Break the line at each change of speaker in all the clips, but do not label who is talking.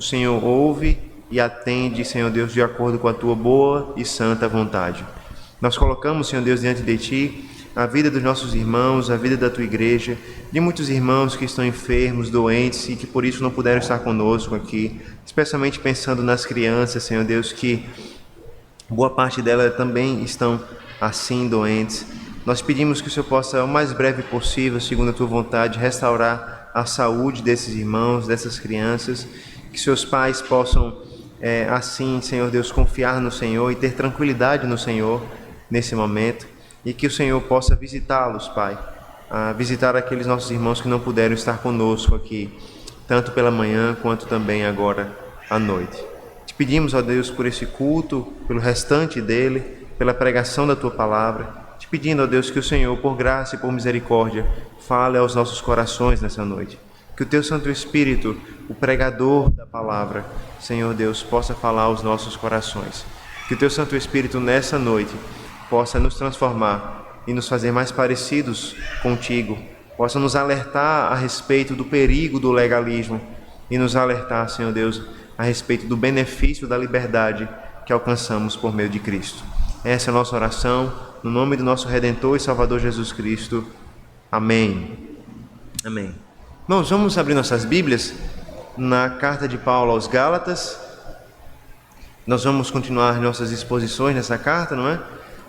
O Senhor ouve e atende, Senhor Deus, de acordo com a tua boa e santa vontade. Nós colocamos, Senhor Deus, diante de ti a vida dos nossos irmãos, a vida da tua igreja, de muitos irmãos que estão enfermos, doentes e que por isso não puderam estar conosco aqui, especialmente pensando nas crianças, Senhor Deus, que boa parte delas também estão assim doentes. Nós pedimos que o Senhor possa, o mais breve possível, segundo a tua vontade, restaurar a saúde desses irmãos, dessas crianças, que seus pais possam, assim, Senhor Deus, confiar no Senhor e ter tranquilidade no Senhor nesse momento, e que o Senhor possa visitá-los, Pai, visitar aqueles nossos irmãos que não puderam estar conosco aqui, tanto pela manhã quanto também agora à noite. Te pedimos, ó Deus, por esse culto, pelo restante dele, pela pregação da tua palavra, te pedindo, ó Deus, que o Senhor, por graça e por misericórdia, fale aos nossos corações nessa noite. Que o teu Santo Espírito, o pregador da palavra, Senhor Deus, possa falar aos nossos corações. Que o teu Santo Espírito, nessa noite, possa nos transformar e nos fazer mais parecidos contigo, possa nos alertar a respeito do perigo do legalismo e nos alertar, Senhor Deus, a respeito do benefício da liberdade que alcançamos por meio de Cristo. Essa é a nossa oração, no nome do nosso Redentor e Salvador Jesus Cristo. Amém. Amém. Irmãos, vamos abrir nossas Bíblias na carta de Paulo aos Gálatas. Nós vamos continuar nossas exposições nessa carta, não é?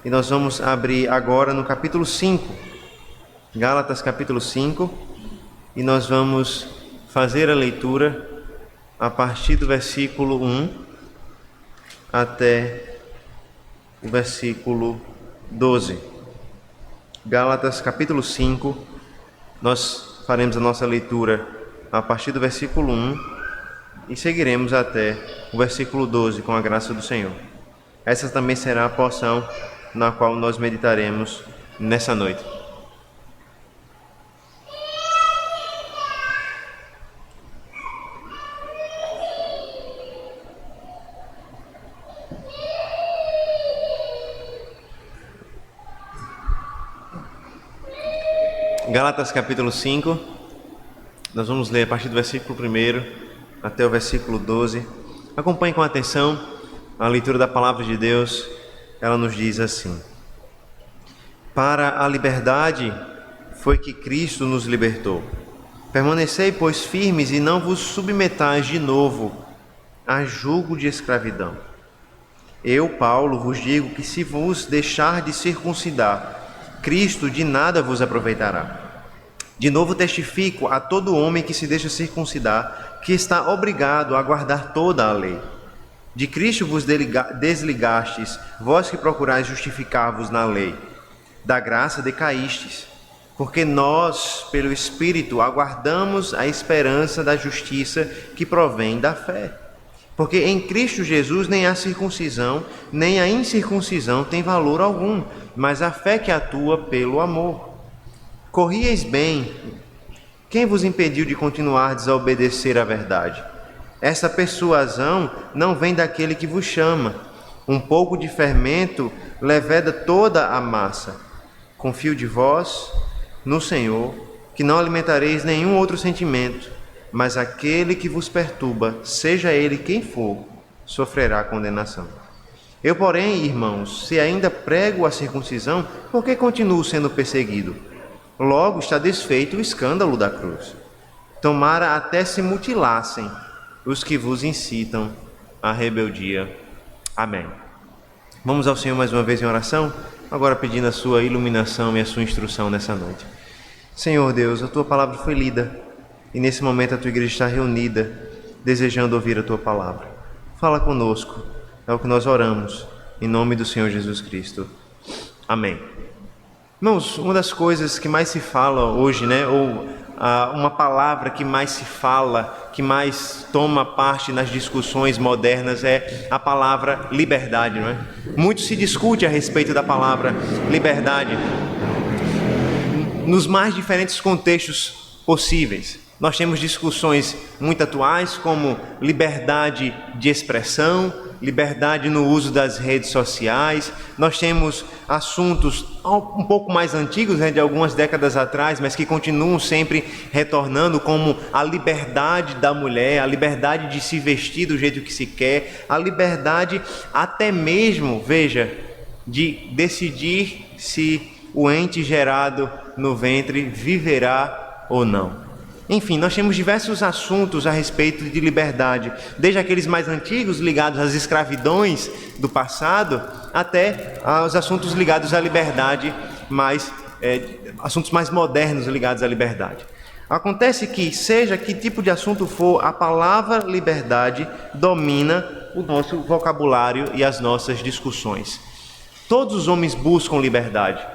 E nós vamos abrir agora no capítulo 5, Gálatas capítulo 5, e nós vamos fazer a leitura a partir do versículo 1 até o versículo 12. Gálatas capítulo 5, nós faremos a nossa leitura a partir do versículo 1 e seguiremos até o versículo 12 com a graça do Senhor. Essa também será a porção na qual nós meditaremos nessa noite. Gálatas capítulo 5, nós vamos ler a partir do versículo 1 até o versículo 12. Acompanhe com atenção a leitura da palavra de Deus. Ela nos diz assim: para a liberdade foi que Cristo nos libertou. Permanecei, pois, firmes e não vos submetais de novo a jugo de escravidão. Eu, Paulo, vos digo que se vos deixar de circuncidar, Cristo de nada vos aproveitará. De novo testifico a todo homem que se deixa circuncidar, que está obrigado a guardar toda a lei. De Cristo vos desligastes, vós que procurais justificar-vos na lei. Da graça decaístes, porque nós, pelo Espírito, aguardamos a esperança da justiça que provém da fé. Porque em Cristo Jesus nem a circuncisão, nem a incircuncisão tem valor algum, mas a fé que atua pelo amor. Corrieis bem. Quem vos impediu de continuar a desobedecer à verdade? Essa persuasão não vem daquele que vos chama. Um pouco de fermento leveda toda a massa. Confio de vós no Senhor, que não alimentareis nenhum outro sentimento, mas aquele que vos perturba, seja ele quem for, sofrerá condenação. Eu, porém, irmãos, se ainda prego a circuncisão, por que continuo sendo perseguido? Logo está desfeito o escândalo da cruz. Tomara até se mutilassem os que vos incitam à rebeldia. Amém. Vamos ao Senhor mais uma vez em oração, agora pedindo a sua iluminação e a sua instrução nessa noite. Senhor Deus, a tua palavra foi lida e nesse momento a tua igreja está reunida, desejando ouvir a tua palavra. Fala conosco, é o que nós oramos, em nome do Senhor Jesus Cristo. Amém. Irmãos, uma das coisas que mais se fala hoje, uma palavra que mais se fala, que mais toma parte nas discussões modernas é a palavra liberdade, não é? Muito se discute a respeito da palavra liberdade nos mais diferentes contextos possíveis. Nós temos discussões muito atuais como liberdade de expressão, liberdade no uso das redes sociais. Nós temos assuntos um pouco mais antigos, de algumas décadas atrás, mas que continuam sempre retornando, como a liberdade da mulher, a liberdade de se vestir do jeito que se quer, a liberdade até mesmo, veja, de decidir se o ente gerado no ventre viverá ou não. Enfim, nós temos diversos assuntos a respeito de liberdade, desde aqueles mais antigos ligados às escravidões do passado, até aos assuntos ligados à liberdade, assuntos mais modernos ligados à liberdade. Acontece que, seja que tipo de assunto for, a palavra liberdade domina o nosso vocabulário e as nossas discussões. Todos os homens buscam liberdade.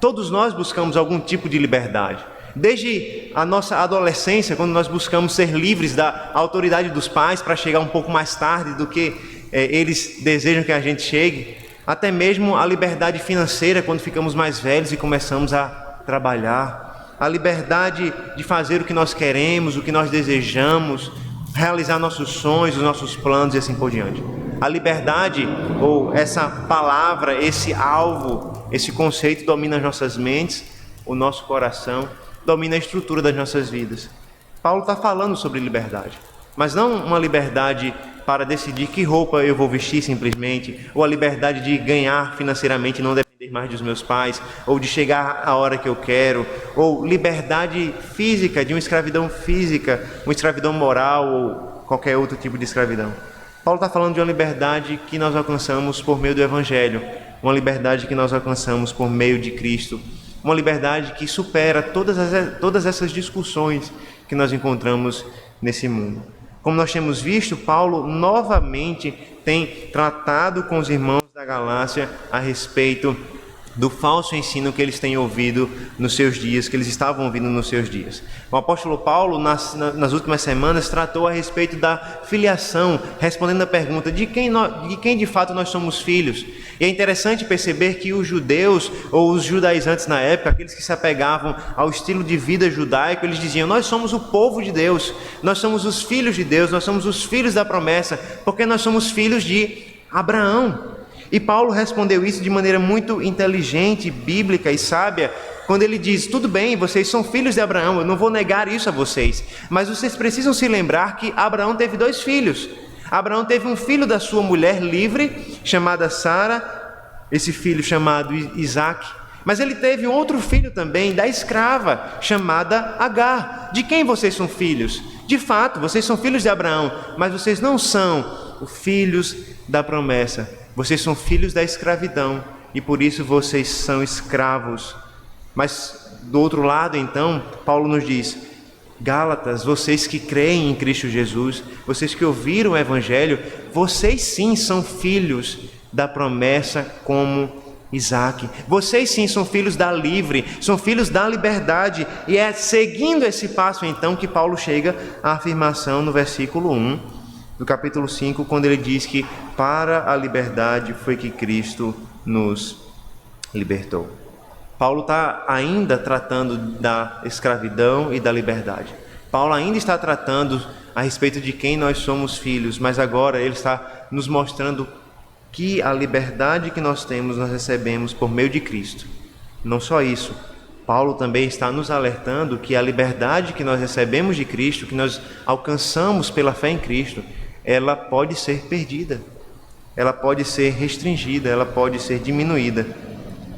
Todos nós buscamos algum tipo de liberdade. Desde a nossa adolescência, quando nós buscamos ser livres da autoridade dos pais para chegar um pouco mais tarde do que eles desejam que a gente chegue, até mesmo a liberdade financeira quando ficamos mais velhos e começamos a trabalhar, a liberdade de fazer o que nós queremos, o que nós desejamos, realizar nossos sonhos, os nossos planos e assim por diante. A liberdade, ou essa palavra, esse alvo, esse conceito domina as nossas mentes, o nosso coração, domina a estrutura das nossas vidas. Paulo está falando sobre liberdade, mas não uma liberdade para decidir que roupa eu vou vestir simplesmente, ou a liberdade de ganhar financeiramente e não depender mais dos meus pais, ou de chegar a hora que eu quero, ou liberdade física, de uma escravidão física, uma escravidão moral ou qualquer outro tipo de escravidão. Paulo está falando de uma liberdade que nós alcançamos por meio do Evangelho, uma liberdade que nós alcançamos por meio de Cristo, uma liberdade que supera todas essas discussões que nós encontramos nesse mundo. Como nós temos visto, Paulo novamente tem tratado com os irmãos da Galácia a respeito do falso ensino que eles têm ouvido nos seus dias, que eles estavam ouvindo nos seus dias. O apóstolo Paulo, nas últimas semanas, tratou a respeito da filiação, respondendo a pergunta de quem de fato nós somos filhos. E é interessante perceber que os judeus, ou os judaizantes na época, aqueles que se apegavam ao estilo de vida judaico, eles diziam: nós somos o povo de Deus, nós somos os filhos de Deus, nós somos os filhos da promessa, porque nós somos filhos de Abraão. E Paulo respondeu isso de maneira muito inteligente, bíblica e sábia, quando ele diz: tudo bem, vocês são filhos de Abraão, eu não vou negar isso a vocês, mas vocês precisam se lembrar que Abraão teve 2 filhos. Abraão teve um filho da sua mulher livre, chamada Sara, esse filho chamado Isaac, mas ele teve outro filho também da escrava, chamada Agar. De quem vocês são filhos? De fato, vocês são filhos de Abraão, mas vocês não são os filhos da promessa. Vocês são filhos da escravidão e por isso vocês são escravos. Mas do outro lado, então, Paulo nos diz: Gálatas, vocês que creem em Cristo Jesus, vocês que ouviram o Evangelho, vocês sim são filhos da promessa como Isaac. Vocês sim são filhos da livre, são filhos da liberdade. E é seguindo esse passo então que Paulo chega à afirmação no versículo 1 do capítulo 5, quando ele diz que para a liberdade foi que Cristo nos libertou. Paulo está ainda tratando da escravidão e da liberdade. Paulo ainda está tratando a respeito de quem nós somos filhos, mas agora ele está nos mostrando que a liberdade que nós temos, nós recebemos por meio de Cristo. Não só isso, Paulo também está nos alertando que a liberdade que nós recebemos de Cristo, que nós alcançamos pela fé em Cristo, ela pode ser perdida, ela pode ser restringida, ela pode ser diminuída.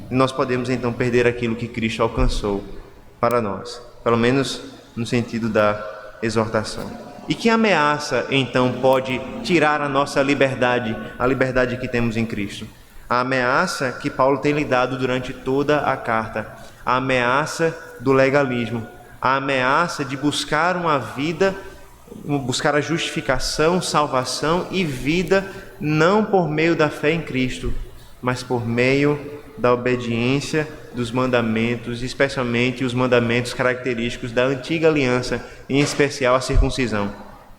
E nós podemos então perder aquilo que Cristo alcançou para nós, pelo menos no sentido da exortação. E que ameaça então pode tirar a nossa liberdade, a liberdade que temos em Cristo? A ameaça que Paulo tem lidado durante toda a carta, a ameaça do legalismo, a ameaça de buscar uma vida, buscar a justificação, salvação e vida não por meio da fé em Cristo, mas por meio da obediência dos mandamentos, especialmente os mandamentos característicos da antiga aliança, em especial a circuncisão.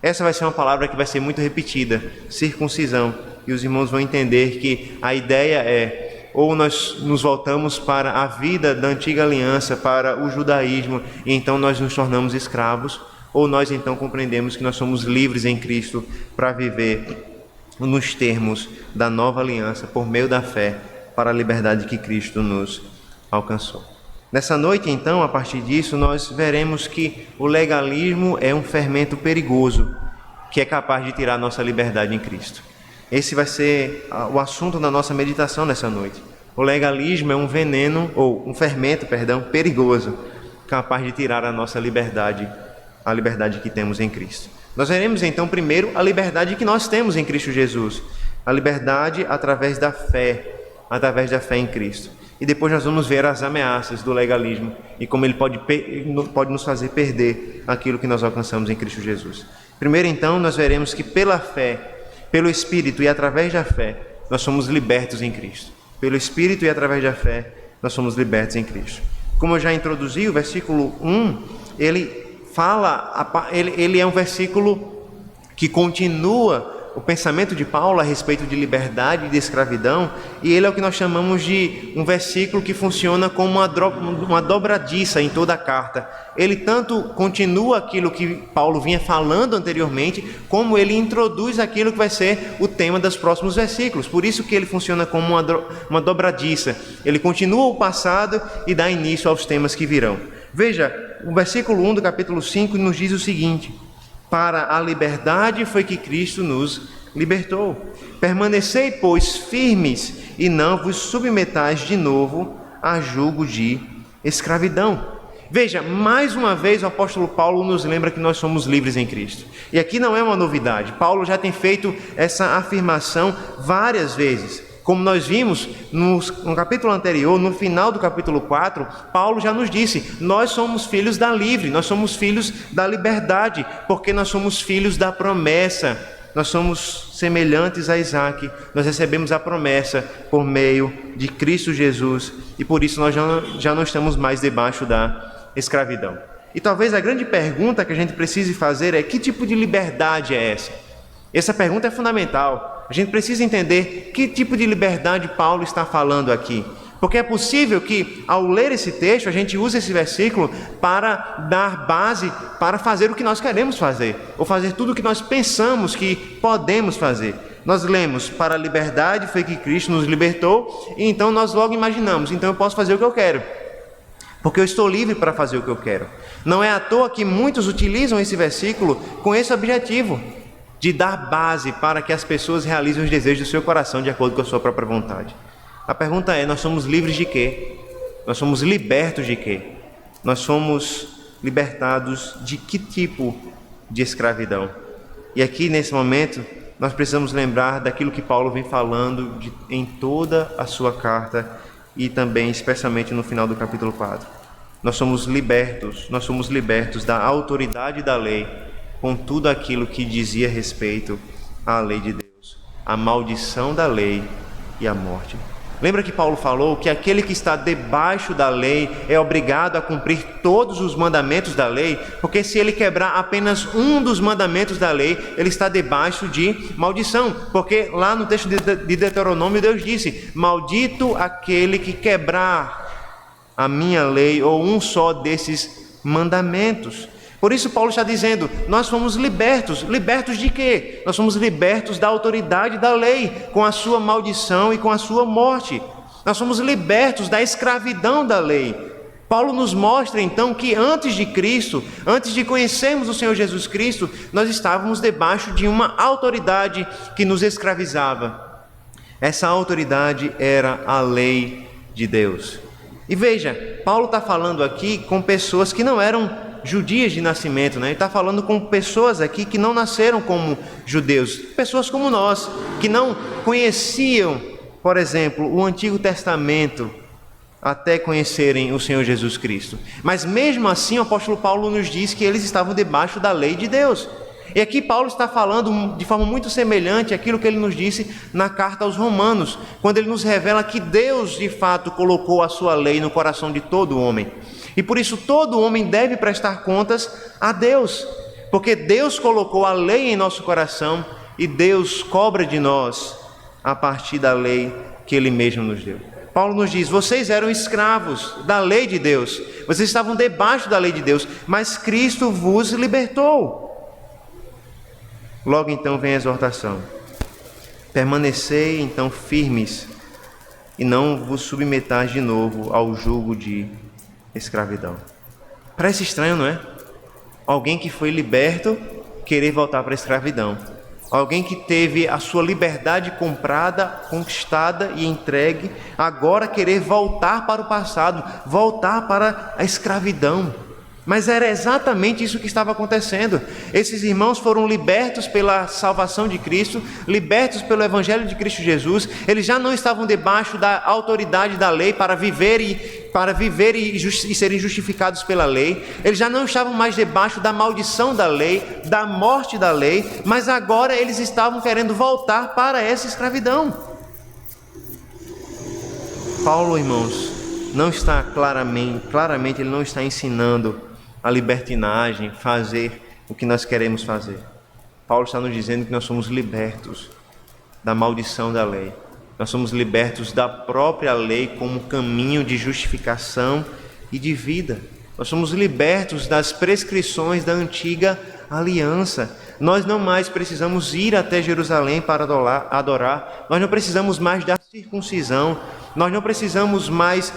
Essa vai ser uma palavra que vai ser muito repetida, circuncisão, e os irmãos vão entender que a ideia é: ou nós nos voltamos para a vida da antiga aliança, para o judaísmo, e então nós nos tornamos escravos, ou nós então compreendemos que nós somos livres em Cristo para viver nos termos da nova aliança por meio da fé para a liberdade que Cristo nos alcançou. Nessa noite, então, a partir disso, nós veremos que o legalismo é um fermento perigoso que é capaz de tirar nossa liberdade em Cristo. Esse vai ser o assunto da nossa meditação nessa noite. O legalismo é um veneno, ou um fermento, perigoso, capaz de tirar a nossa liberdade, a liberdade que temos em Cristo. Nós veremos então primeiro a liberdade que nós temos em Cristo Jesus, a liberdade através da fé em Cristo. E depois nós vamos ver as ameaças do legalismo e como ele pode nos fazer perder aquilo que nós alcançamos em Cristo Jesus. Primeiro então nós veremos que pela fé, pelo Espírito e através da fé, nós somos libertos em Cristo. Pelo Espírito e através da fé, nós somos libertos em Cristo. Como eu já introduzi, o versículo 1, ele é um versículo que continua o pensamento de Paulo a respeito de liberdade e de escravidão, e ele é o que nós chamamos de um versículo que funciona como uma dobradiça em toda a carta. Ele tanto continua aquilo que Paulo vinha falando anteriormente, como ele introduz aquilo que vai ser o tema dos próximos versículos. Por isso que ele funciona como uma dobradiça. Ele continua o passado e dá início aos temas que virão. Veja, o versículo 1 do capítulo 5 nos diz o seguinte: para a liberdade foi que Cristo nos libertou. Permanecei, pois, firmes, e não vos submetais de novo a jugo de escravidão. Veja, mais uma vez o apóstolo Paulo nos lembra que nós somos livres em Cristo. E aqui não é uma novidade. Paulo já tem feito essa afirmação várias vezes. Como nós vimos no capítulo anterior, no final do capítulo 4, Paulo já nos disse: nós somos filhos da livre, nós somos filhos da liberdade, porque nós somos filhos da promessa. Nós somos semelhantes a Isaac, nós recebemos a promessa por meio de Cristo Jesus, e por isso nós já não estamos mais debaixo da escravidão. E talvez a grande pergunta que a gente precise fazer é: que tipo de liberdade é essa? Essa pergunta é fundamental. A gente precisa entender que tipo de liberdade Paulo está falando aqui. Porque é possível que, ao ler esse texto, a gente use esse versículo para dar base para fazer o que nós queremos fazer, ou fazer tudo o que nós pensamos que podemos fazer. Nós lemos: para a liberdade foi que Cristo nos libertou, e então nós logo imaginamos: então eu posso fazer o que eu quero, porque eu estou livre para fazer o que eu quero. Não é à toa que muitos utilizam esse versículo com esse objetivo, de dar base para que as pessoas realizem os desejos do seu coração de acordo com a sua própria vontade. A pergunta é: nós somos livres de quê? Nós somos libertos de quê? Nós somos libertados de que tipo de escravidão? E aqui, nesse momento, nós precisamos lembrar daquilo que Paulo vem falando em toda a sua carta e também, especialmente no final do capítulo 4. Nós somos libertos da autoridade da lei, com tudo aquilo que dizia respeito à lei de Deus, a maldição da lei e a morte. Lembra que Paulo falou que aquele que está debaixo da lei é obrigado a cumprir todos os mandamentos da lei, porque se ele quebrar apenas um dos mandamentos da lei, ele está debaixo de maldição, porque lá no texto de Deuteronômio Deus disse: maldito aquele que quebrar a minha lei ou um só desses mandamentos. Por isso Paulo está dizendo: nós fomos libertos. Libertos de quê? Nós somos libertos da autoridade da lei, com a sua maldição e com a sua morte. Nós somos libertos da escravidão da lei. Paulo nos mostra então que antes de Cristo, antes de conhecermos o Senhor Jesus Cristo, nós estávamos debaixo de uma autoridade que nos escravizava. Essa autoridade era a lei de Deus. E veja, Paulo está falando aqui com pessoas que não eram judias de nascimento, né? Ele está falando com pessoas aqui que não nasceram como judeus, pessoas como nós, que não conheciam, por exemplo, o Antigo Testamento até conhecerem o Senhor Jesus Cristo. Mas mesmo assim o apóstolo Paulo nos diz que eles estavam debaixo da lei de Deus. E aqui Paulo está falando de forma muito semelhante àquilo que ele nos disse na carta aos Romanos, quando ele nos revela que Deus de fato colocou a sua lei no coração de todo homem. E por isso todo homem deve prestar contas a Deus, porque Deus colocou a lei em nosso coração e Deus cobra de nós a partir da lei que Ele mesmo nos deu. Paulo nos diz: vocês eram escravos da lei de Deus, vocês estavam debaixo da lei de Deus, mas Cristo vos libertou. Logo então vem a exortação: Permanecei então firmes e não vos submetais de novo ao jugo de escravidão. Parece estranho, não é? Alguém que foi liberto querer voltar para a escravidão. Alguém que teve a sua liberdade comprada, conquistada e entregue, agora querer voltar para o passado, voltar para a escravidão. Mas era exatamente isso que estava acontecendo. Esses irmãos foram libertos pela salvação de Cristo, libertos pelo Evangelho de Cristo Jesus. Eles já não estavam debaixo da autoridade da lei para viver e serem justificados pela lei. Eles já não estavam mais debaixo da maldição da lei, da morte da lei, mas agora eles estavam querendo voltar para essa escravidão. Paulo, irmãos, não está claramente ele não está ensinando a libertinagem, fazer o que nós queremos fazer. Paulo está nos dizendo que nós somos libertos da maldição da lei. Nós somos libertos da própria lei como caminho de justificação e de vida. Nós somos libertos das prescrições da antiga aliança. Nós não mais precisamos ir até Jerusalém para adorar. Nós não precisamos mais da circuncisão. Nós não precisamos mais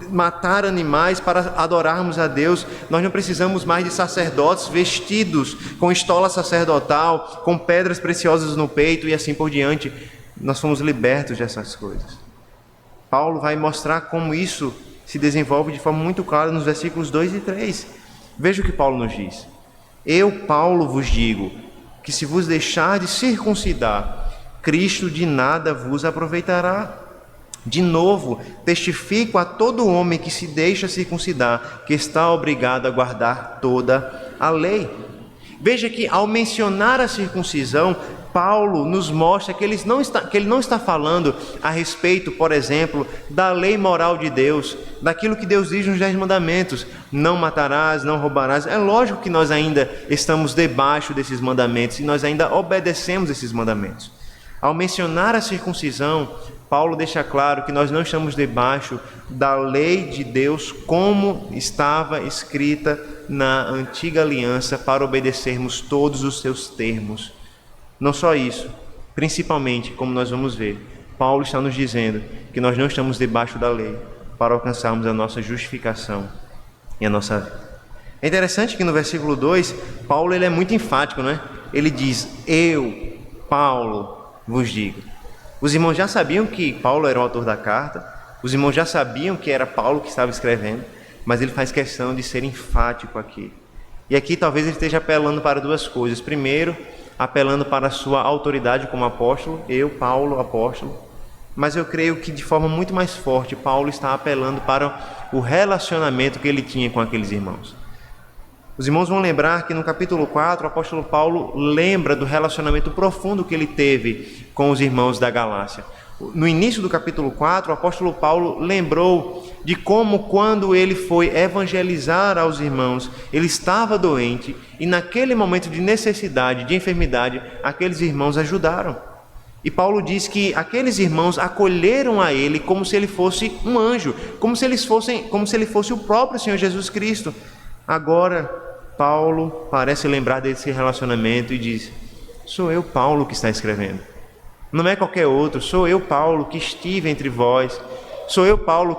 matar animais para adorarmos a Deus. Nós não precisamos mais de sacerdotes vestidos com estola sacerdotal, com pedras preciosas no peito e assim por diante. Nós fomos libertos dessas coisas. Paulo vai mostrar como isso se desenvolve de forma muito clara nos versículos 2 e 3. Veja o que Paulo nos diz. Eu, Paulo, vos digo que se vos deixar de circuncidar, Cristo de nada vos aproveitará. De novo, testifico a todo homem que se deixa circuncidar, que está obrigado a guardar toda a lei. Veja que ao mencionar a circuncisão, Paulo nos mostra que ele não está falando a respeito, por exemplo, da lei moral de Deus, daquilo que Deus diz nos 10 mandamentos. Não matarás, não roubarás. É lógico que nós ainda estamos debaixo desses mandamentos e nós ainda obedecemos esses mandamentos. Ao mencionar a circuncisão, Paulo deixa claro que nós não estamos debaixo da lei de Deus como estava escrita na antiga aliança para obedecermos todos os seus termos. Não só isso, principalmente, como nós vamos ver, Paulo está nos dizendo que nós não estamos debaixo da lei para alcançarmos a nossa justificação e a nossa vida. É interessante que no versículo 2, Paulo ele é muito enfático, não é? Ele diz, eu, Paulo, vos digo. Os irmãos já sabiam que Paulo era o autor da carta, os irmãos já sabiam que era Paulo que estava escrevendo, mas ele faz questão de ser enfático aqui. E aqui talvez ele esteja apelando para duas coisas. Primeiro, apelando para a sua autoridade como apóstolo, eu, Paulo, apóstolo. Mas eu creio que de forma muito mais forte, Paulo está apelando para o relacionamento que ele tinha com aqueles irmãos. Os irmãos vão lembrar que no capítulo 4, o apóstolo Paulo lembra do relacionamento profundo que ele teve com os irmãos da Galácia. No início do capítulo 4, o apóstolo Paulo lembrou de como, quando ele foi evangelizar aos irmãos, ele estava doente e naquele momento de necessidade, de enfermidade, aqueles irmãos ajudaram. E Paulo diz que aqueles irmãos acolheram a ele como se ele fosse um anjo, como se ele fosse o próprio Senhor Jesus Cristo. Agora, Paulo parece lembrar desse relacionamento e diz, sou eu, Paulo, que está escrevendo. Não é qualquer outro, sou eu, Paulo, que estive entre vós. Sou eu, Paulo,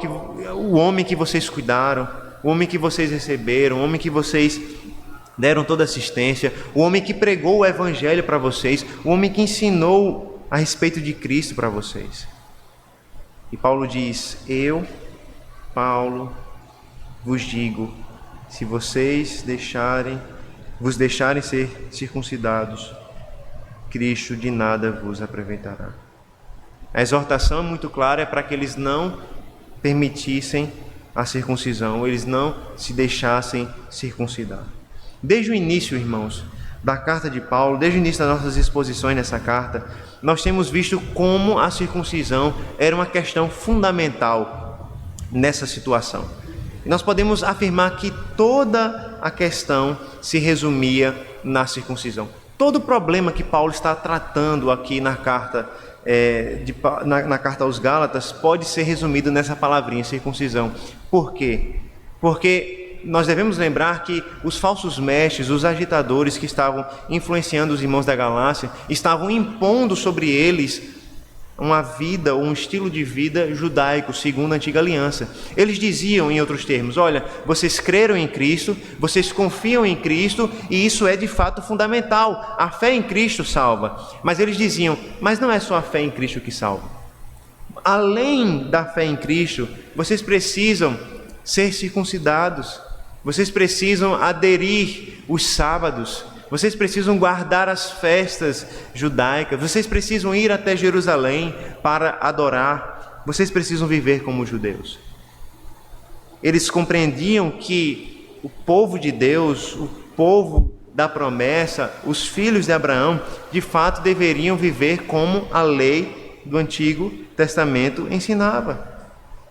o homem que vocês cuidaram, o homem que vocês receberam, o homem que vocês deram toda assistência, o homem que pregou o evangelho para vocês, o homem que ensinou a respeito de Cristo para vocês. E Paulo diz, eu, Paulo, vos digo, se vocês vos deixarem ser circuncidados, Cristo de nada vos aproveitará. A exortação é muito clara, é para que eles não permitissem a circuncisão, eles não se deixassem circuncidar. Desde o início, irmãos, da carta de Paulo, desde o início das nossas exposições nessa carta, nós temos visto como a circuncisão era uma questão fundamental nessa situação. E nós podemos afirmar que toda a questão se resumia na circuncisão. Todo o problema que Paulo está tratando aqui na carta aos Gálatas pode ser resumido nessa palavrinha, circuncisão. Por quê? Porque nós devemos lembrar que os falsos mestres, os agitadores que estavam influenciando os irmãos da Galácia, estavam impondo sobre eles uma vida, um estilo de vida judaico, segundo a antiga aliança. Eles diziam, em outros termos, olha, vocês creram em Cristo, vocês confiam em Cristo, e isso é de fato fundamental. A fé em Cristo salva. Mas eles diziam, mas não é só a fé em Cristo que salva. Além da fé em Cristo, vocês precisam ser circuncidados, vocês precisam aderir os sábados, vocês precisam guardar as festas judaicas, vocês precisam ir até Jerusalém para adorar, vocês precisam viver como judeus. Eles compreendiam que o povo de Deus, o povo da promessa, os filhos de Abraão, de fato deveriam viver como a lei do Antigo Testamento ensinava.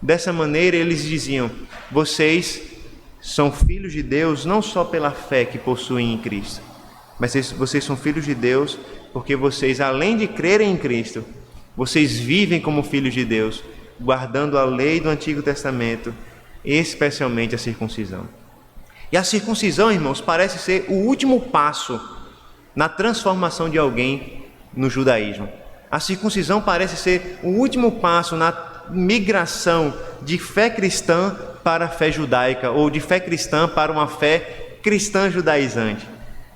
Dessa maneira eles diziam, vocês são filhos de Deus não só pela fé que possuem em Cristo, mas vocês são filhos de Deus porque vocês, além de crerem em Cristo, vocês vivem como filhos de Deus, guardando a lei do Antigo Testamento, especialmente a circuncisão. E a circuncisão, irmãos, parece ser o último passo na transformação de alguém no judaísmo. A circuncisão parece ser o último passo na migração de fé cristã para a fé judaica, ou de fé cristã para uma fé cristã judaizante.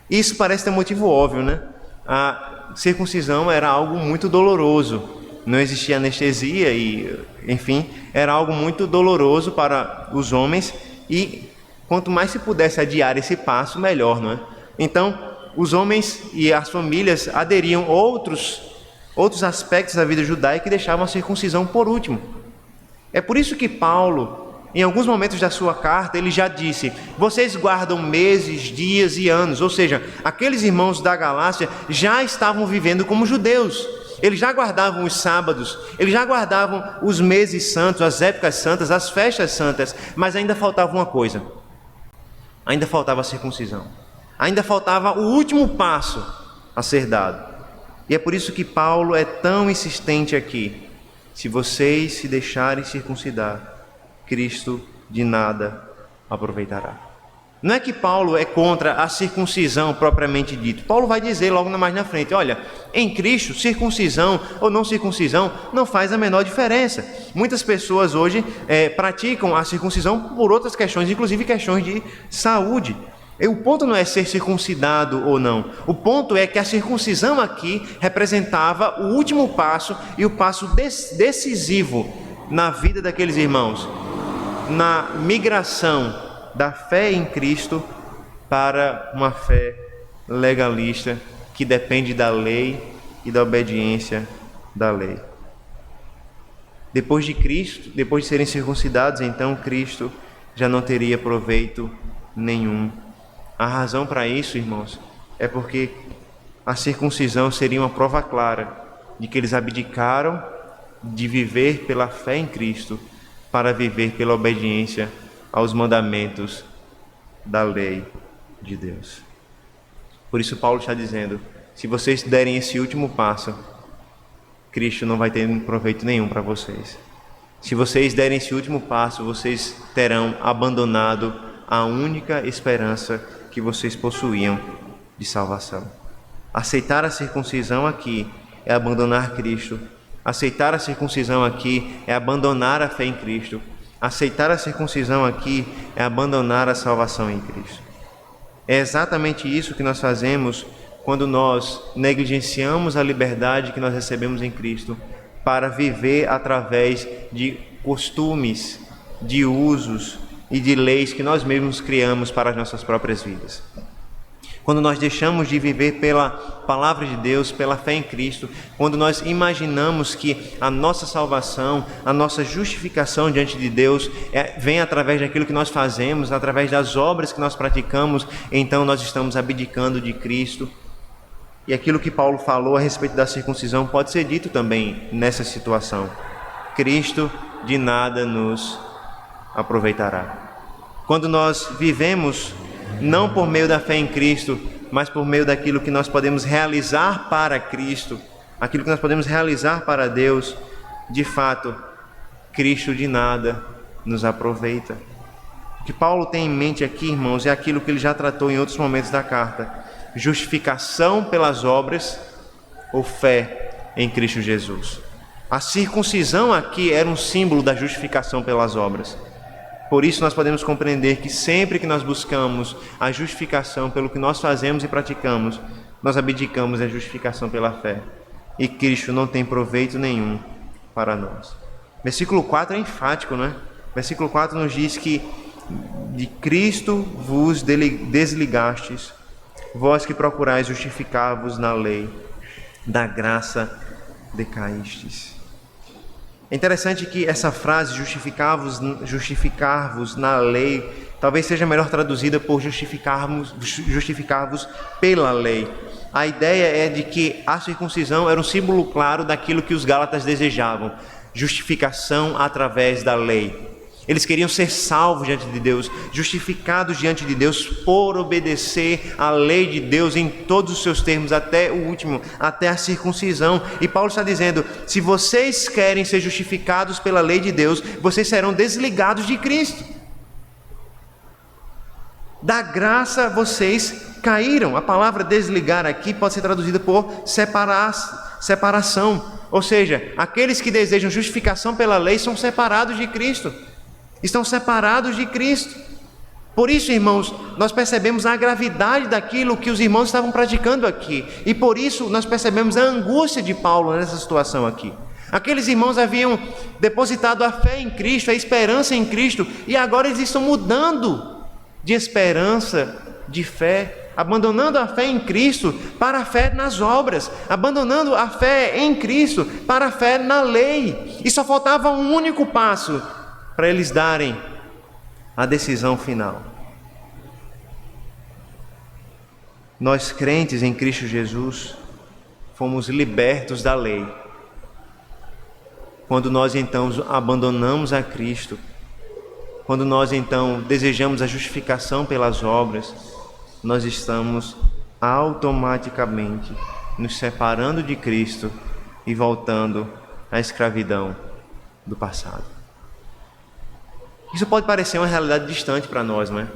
Isso parece ter um motivo óbvio, né? A circuncisão era algo muito doloroso, não existia anestesia e, enfim, era algo muito doloroso para os homens e quanto mais se pudesse adiar esse passo, melhor, não é? Então, os homens e as famílias aderiam outros aspectos da vida judaica e deixavam a circuncisão por último. É por isso que Paulo, em alguns momentos da sua carta, ele já disse, vocês guardam meses, dias e anos, ou seja, aqueles irmãos da Galácia já estavam vivendo como judeus, eles já guardavam os sábados, eles já guardavam os meses santos, as épocas santas, as festas santas, mas ainda faltava uma coisa, ainda faltava a circuncisão, ainda faltava o último passo a ser dado. E é por isso que Paulo é tão insistente aqui, se vocês se deixarem circuncidar, Cristo de nada aproveitará. Não é que Paulo é contra a circuncisão propriamente dito. Paulo vai dizer logo mais na frente, olha, em Cristo, circuncisão ou não circuncisão não faz a menor diferença. Muitas pessoas hoje praticam a circuncisão por outras questões, inclusive questões de saúde. E o ponto não é ser circuncidado ou não. O ponto é que a circuncisão aqui representava o último passo e o passo decisivo na vida daqueles irmãos, na migração da fé em Cristo para uma fé legalista que depende da lei e da obediência da lei. Depois de Cristo, depois de serem circuncidados, então Cristo já não teria proveito nenhum. A razão para isso, irmãos, é porque a circuncisão seria uma prova clara de que eles abdicaram de viver pela fé em Cristo para viver pela obediência aos mandamentos da lei de Deus. Por isso Paulo está dizendo, se vocês derem esse último passo, Cristo não vai ter proveito nenhum para vocês. Se vocês derem esse último passo, vocês terão abandonado a única esperança que vocês possuíam de salvação. Aceitar a circuncisão aqui é abandonar Cristo. Aceitar a circuncisão aqui é abandonar a fé em Cristo. Aceitar a circuncisão aqui é abandonar a salvação em Cristo. É exatamente isso que nós fazemos quando nós negligenciamos a liberdade que nós recebemos em Cristo para viver através de costumes, de usos e de leis que nós mesmos criamos para as nossas próprias vidas. Quando nós deixamos de viver pela palavra de Deus, pela fé em Cristo, quando nós imaginamos que a nossa salvação, a nossa justificação diante de Deus vem através daquilo que nós fazemos, através das obras que nós praticamos, então nós estamos abdicando de Cristo. E aquilo que Paulo falou a respeito da circuncisão pode ser dito também nessa situação. Cristo de nada nos aproveitará. Quando nós vivemos não por meio da fé em Cristo, mas por meio daquilo que nós podemos realizar para Cristo, aquilo que nós podemos realizar para Deus, de fato, Cristo de nada nos aproveita. O que Paulo tem em mente aqui, irmãos, é aquilo que ele já tratou em outros momentos da carta: justificação pelas obras ou fé em Cristo Jesus. A circuncisão aqui era um símbolo da justificação pelas obras. Por isso nós podemos compreender que sempre que nós buscamos a justificação pelo que nós fazemos e praticamos, nós abdicamos da justificação pela fé. E Cristo não tem proveito nenhum para nós. Versículo 4 é enfático, não é? Versículo 4 nos diz que de Cristo vos desligastes, vós que procurais justificar-vos na lei, da graça decaístes. É interessante que essa frase, justificar-vos na lei, talvez seja melhor traduzida por justificar-vos pela lei. A ideia é de que a circuncisão era um símbolo claro daquilo que os gálatas desejavam: justificação através da lei. Eles queriam ser salvos diante de Deus, justificados diante de Deus por obedecer à lei de Deus em todos os seus termos, até o último, até a circuncisão. E Paulo está dizendo: se vocês querem ser justificados pela lei de Deus, vocês serão desligados de Cristo. Da graça vocês caíram. A palavra desligar aqui pode ser traduzida por separação. Ou seja, aqueles que desejam justificação pela lei são separados de Cristo. Estão separados de Cristo. Por isso, irmãos, nós percebemos a gravidade daquilo que os irmãos estavam praticando aqui. E por isso nós percebemos a angústia de Paulo nessa situação aqui. Aqueles irmãos haviam depositado a fé em Cristo, a esperança em Cristo, e agora eles estão mudando de esperança, de fé, abandonando a fé em Cristo para a fé nas obras, abandonando a fé em Cristo para a fé na lei. E só faltava um único passo para eles darem a decisão final. Nós, crentes em Cristo Jesus, fomos libertos da lei. Quando nós então abandonamos a Cristo, quando nós então desejamos a justificação pelas obras, nós estamos automaticamente nos separando de Cristo e voltando à escravidão do passado. Isso pode parecer uma realidade distante para nós, não é?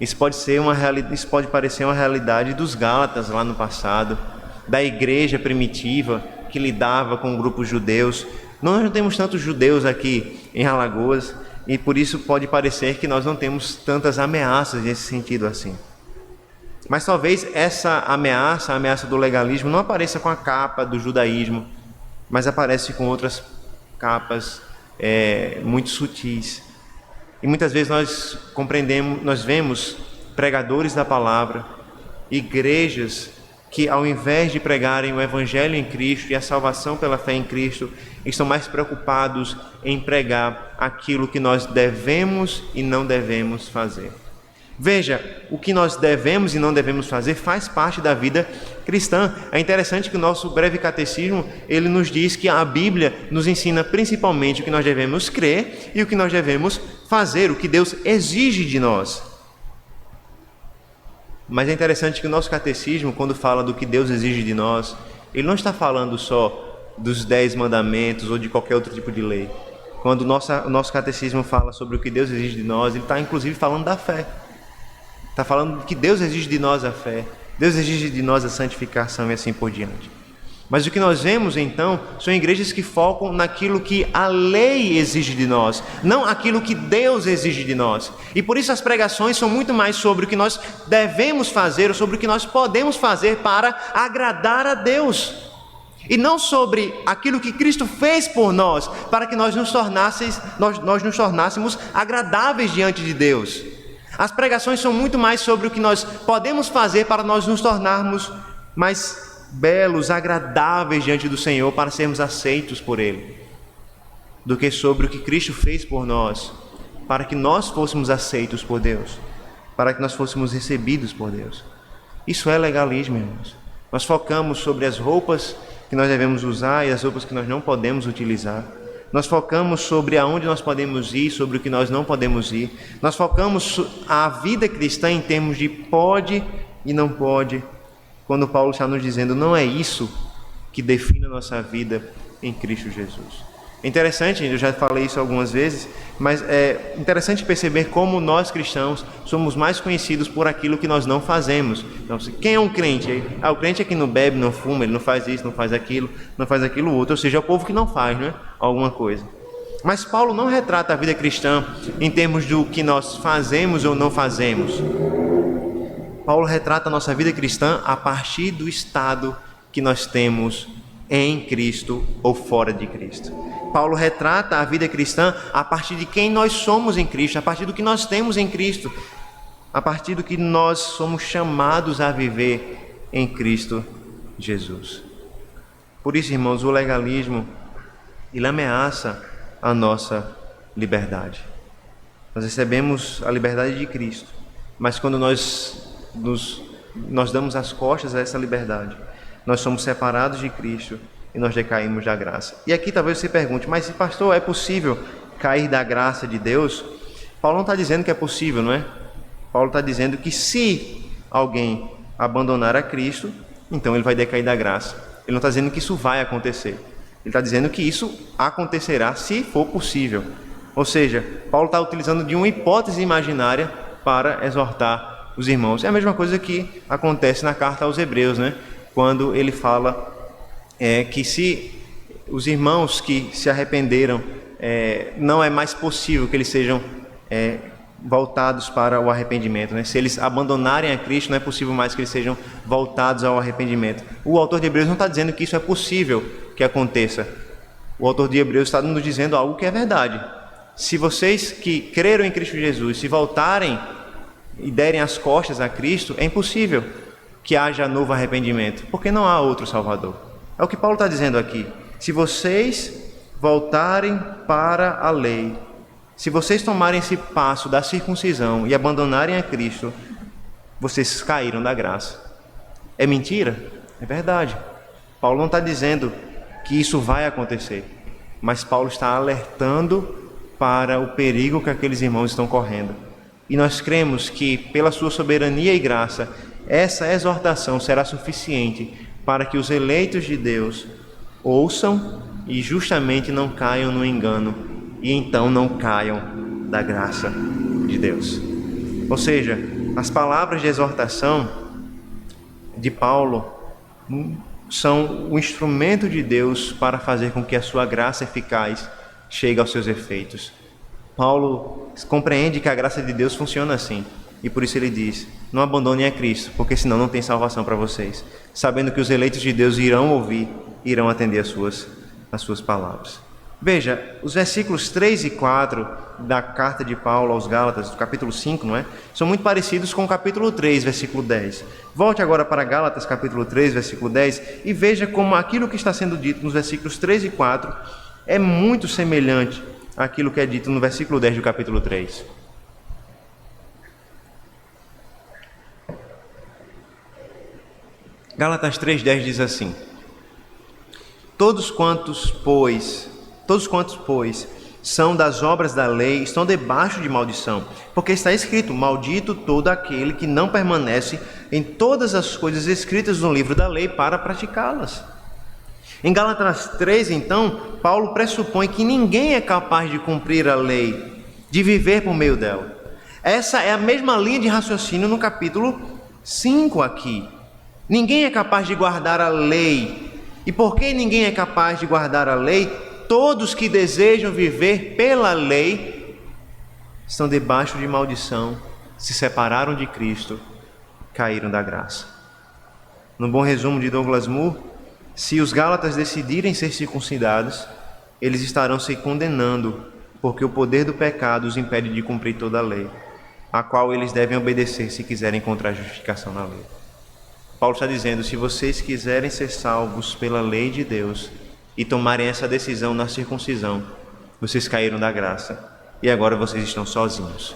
Isso pode parecer uma realidade dos Gálatas lá no passado, da igreja primitiva que lidava com grupos judeus. Nós não temos tantos judeus aqui em Alagoas e por isso pode parecer que nós não temos tantas ameaças nesse sentido assim. Mas talvez essa ameaça, a ameaça do legalismo, não apareça com a capa do judaísmo, mas aparece com outras capas muito sutis. E muitas vezes nós vemos pregadores da palavra, igrejas que ao invés de pregarem o evangelho em Cristo e a salvação pela fé em Cristo, estão mais preocupados em pregar aquilo que nós devemos e não devemos fazer. Veja, o que nós devemos e não devemos fazer faz parte da vida cristã. É interessante que o nosso breve catecismo, ele nos diz que a Bíblia nos ensina principalmente o que nós devemos crer e o que nós devemos fazer, o que Deus exige de nós. Mas é interessante que o nosso catecismo, quando fala do que Deus exige de nós, ele não está falando só dos 10 mandamentos ou de qualquer outro tipo de lei. Quando o nosso catecismo fala sobre o que Deus exige de nós, ele está inclusive falando da fé. Está falando que Deus exige de nós a fé, Deus exige de nós a santificação e assim por diante. Mas o que nós vemos então são igrejas que focam naquilo que a lei exige de nós, não aquilo que Deus exige de nós. E por isso as pregações são muito mais sobre o que nós devemos fazer ou sobre o que nós podemos fazer para agradar a Deus. E não sobre aquilo que Cristo fez por nós, para que nós nos tornássemos agradáveis diante de Deus. As pregações são muito mais sobre o que nós podemos fazer para nós nos tornarmos mais belos, agradáveis diante do Senhor, para sermos aceitos por Ele, do que sobre o que Cristo fez por nós, para que nós fôssemos aceitos por Deus, para que nós fôssemos recebidos por Deus. Isso é legalismo, irmãos. Nós focamos sobre as roupas que nós devemos usar e as roupas que nós não podemos utilizar. Nós focamos sobre aonde nós podemos ir, sobre o que nós não podemos ir. Nós focamos a vida cristã em termos de pode e não pode, quando Paulo está nos dizendo, não é isso que define a nossa vida em Cristo Jesus. É interessante, eu já falei isso algumas vezes, mas é interessante perceber como nós cristãos somos mais conhecidos por aquilo que nós não fazemos. Então, quem é um crente? O crente é que não bebe, não fuma, ele não faz isso, não faz aquilo outro, ou seja, é o povo que não faz, né? Alguma coisa. Mas Paulo não retrata a vida cristã em termos do que nós fazemos ou não fazemos. Paulo retrata a nossa vida cristã a partir do estado que nós temos em Cristo ou fora de Cristo. Paulo retrata a vida cristã a partir de quem nós somos em Cristo, a partir do que nós temos em Cristo, a partir do que nós somos chamados a viver em Cristo Jesus. Por isso, irmãos, o legalismo, ele ameaça a nossa liberdade. Nós recebemos a liberdade de Cristo, mas quando nós damos as costas a essa liberdade, nós somos separados de Cristo e nós decaímos da graça. E aqui talvez você pergunte, mas pastor, é possível cair da graça de Deus? Paulo não está dizendo que é possível, não é? Paulo está dizendo que se alguém abandonar a Cristo, então ele vai decair da graça. Ele não está dizendo que isso vai acontecer. Ele está dizendo que isso acontecerá se for possível. Ou seja, Paulo está utilizando de uma hipótese imaginária para exortar os irmãos. É a mesma coisa que acontece na carta aos Hebreus, né? Quando ele fala que se os irmãos que se arrependeram, não é mais possível que eles sejam voltados para o arrependimento, né? Se eles abandonarem a Cristo, não é possível mais que eles sejam voltados ao arrependimento. O autor de Hebreus não está dizendo que isso é possível que aconteça. O autor de Hebreus está nos dizendo algo que é verdade. Se vocês que creram em Cristo Jesus se voltarem e derem as costas a Cristo, é impossível que haja novo arrependimento, porque não há outro Salvador. É o que Paulo está dizendo aqui. Se vocês voltarem para a lei, se vocês tomarem esse passo da circuncisão e abandonarem a Cristo, vocês caíram da graça. É mentira? É verdade. Paulo não está dizendo que isso vai acontecer, mas Paulo está alertando para o perigo que aqueles irmãos estão correndo. E nós cremos que, pela sua soberania e graça, essa exortação será suficiente para que os eleitos de Deus ouçam e justamente não caiam no engano, e então não caiam da graça de Deus. Ou seja, as palavras de exortação de Paulo são o instrumento de Deus para fazer com que a sua graça eficaz chegue aos seus efeitos. Paulo compreende que a graça de Deus funciona assim, e por isso ele diz: não abandonem a Cristo, porque senão não tem salvação para vocês, sabendo que os eleitos de Deus irão ouvir, irão atender as suas palavras. Veja, os versículos 3 e 4 da carta de Paulo aos Gálatas, do capítulo 5, não é? São muito parecidos com o capítulo 3, versículo 10. Volte agora para Gálatas, capítulo 3, versículo 10, e veja como aquilo que está sendo dito nos versículos 3 e 4 é muito semelhante àquilo que é dito no versículo 10 do capítulo 3. Gálatas 3,10 diz assim: Todos quantos, pois, são das obras da lei, estão debaixo de maldição, porque está escrito: maldito todo aquele que não permanece em todas as coisas escritas no livro da lei para praticá-las. Em Gálatas 3, então, Paulo pressupõe que ninguém é capaz de cumprir a lei, de viver por meio dela. Essa é a mesma linha de raciocínio no capítulo 5 aqui. Ninguém é capaz de guardar a lei. E porque ninguém é capaz de guardar a lei, todos que desejam viver pela lei estão debaixo de maldição, se separaram de Cristo, caíram da graça. No bom resumo de Douglas Moore, se os Gálatas decidirem ser circuncidados, eles estarão se condenando, porque o poder do pecado os impede de cumprir toda a lei, a qual eles devem obedecer se quiserem encontrar justificação na lei. Paulo está dizendo: se vocês quiserem ser salvos pela lei de Deus e tomarem essa decisão na circuncisão, vocês caíram da graça e agora vocês estão sozinhos.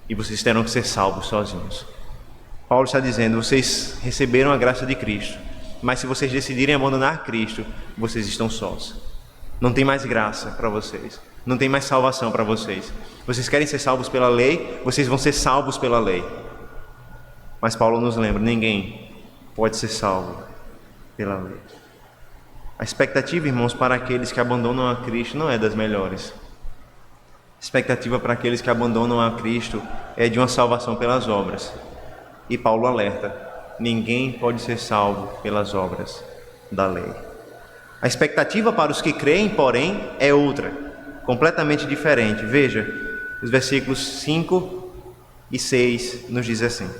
E vocês terão que ser salvos sozinhos. Paulo está dizendo: vocês receberam a graça de Cristo, mas se vocês decidirem abandonar Cristo, vocês estão sós. Não tem mais graça para vocês. Não tem mais salvação para vocês. Vocês querem ser salvos pela lei, vocês vão ser salvos pela lei. Mas Paulo nos lembra: ninguém pode ser salvo pela lei. A expectativa, irmãos, para aqueles que abandonam a Cristo não é das melhores. A expectativa para aqueles que abandonam a Cristo é de uma salvação pelas obras. E Paulo alerta: ninguém pode ser salvo pelas obras da lei. A expectativa para os que creem, porém, é outra, completamente diferente. Veja, os versículos 5 e 6 nos diz assim: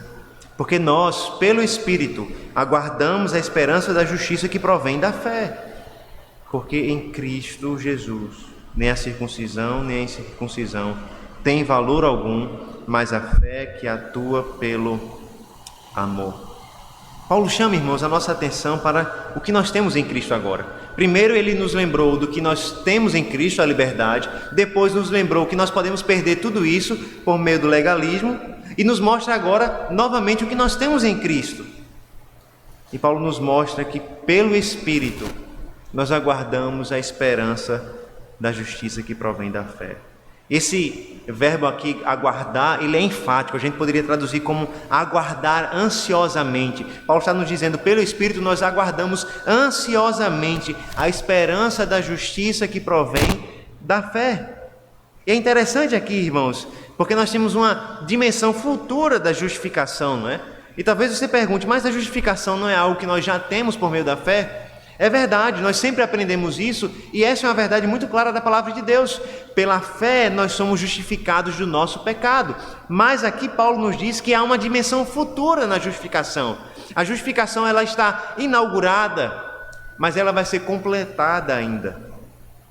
porque nós, pelo Espírito, aguardamos a esperança da justiça que provém da fé. Porque em Cristo Jesus, nem a circuncisão, nem a incircuncisão tem valor algum, mas a fé que atua pelo amor. Paulo chama, irmãos, a nossa atenção para o que nós temos em Cristo agora. Primeiro, ele nos lembrou do que nós temos em Cristo, a liberdade. Depois, nos lembrou que nós podemos perder tudo isso por meio do legalismo. E nos mostra agora, novamente, o que nós temos em Cristo. E Paulo nos mostra que, pelo Espírito, nós aguardamos a esperança da justiça que provém da fé. Esse verbo aqui, aguardar, ele é enfático. A gente poderia traduzir como aguardar ansiosamente. Paulo está nos dizendo, pelo Espírito nós aguardamos ansiosamente a esperança da justiça que provém da fé. E é interessante aqui, irmãos, porque nós temos uma dimensão futura da justificação, não é? E talvez você pergunte, mas a justificação não é algo que nós já temos por meio da fé? É verdade, nós sempre aprendemos isso, e essa é uma verdade muito clara da palavra de Deus. Pela fé nós somos justificados do nosso pecado. Mas aqui Paulo nos diz que há uma dimensão futura na justificação. A justificação ela está inaugurada, mas ela vai ser completada ainda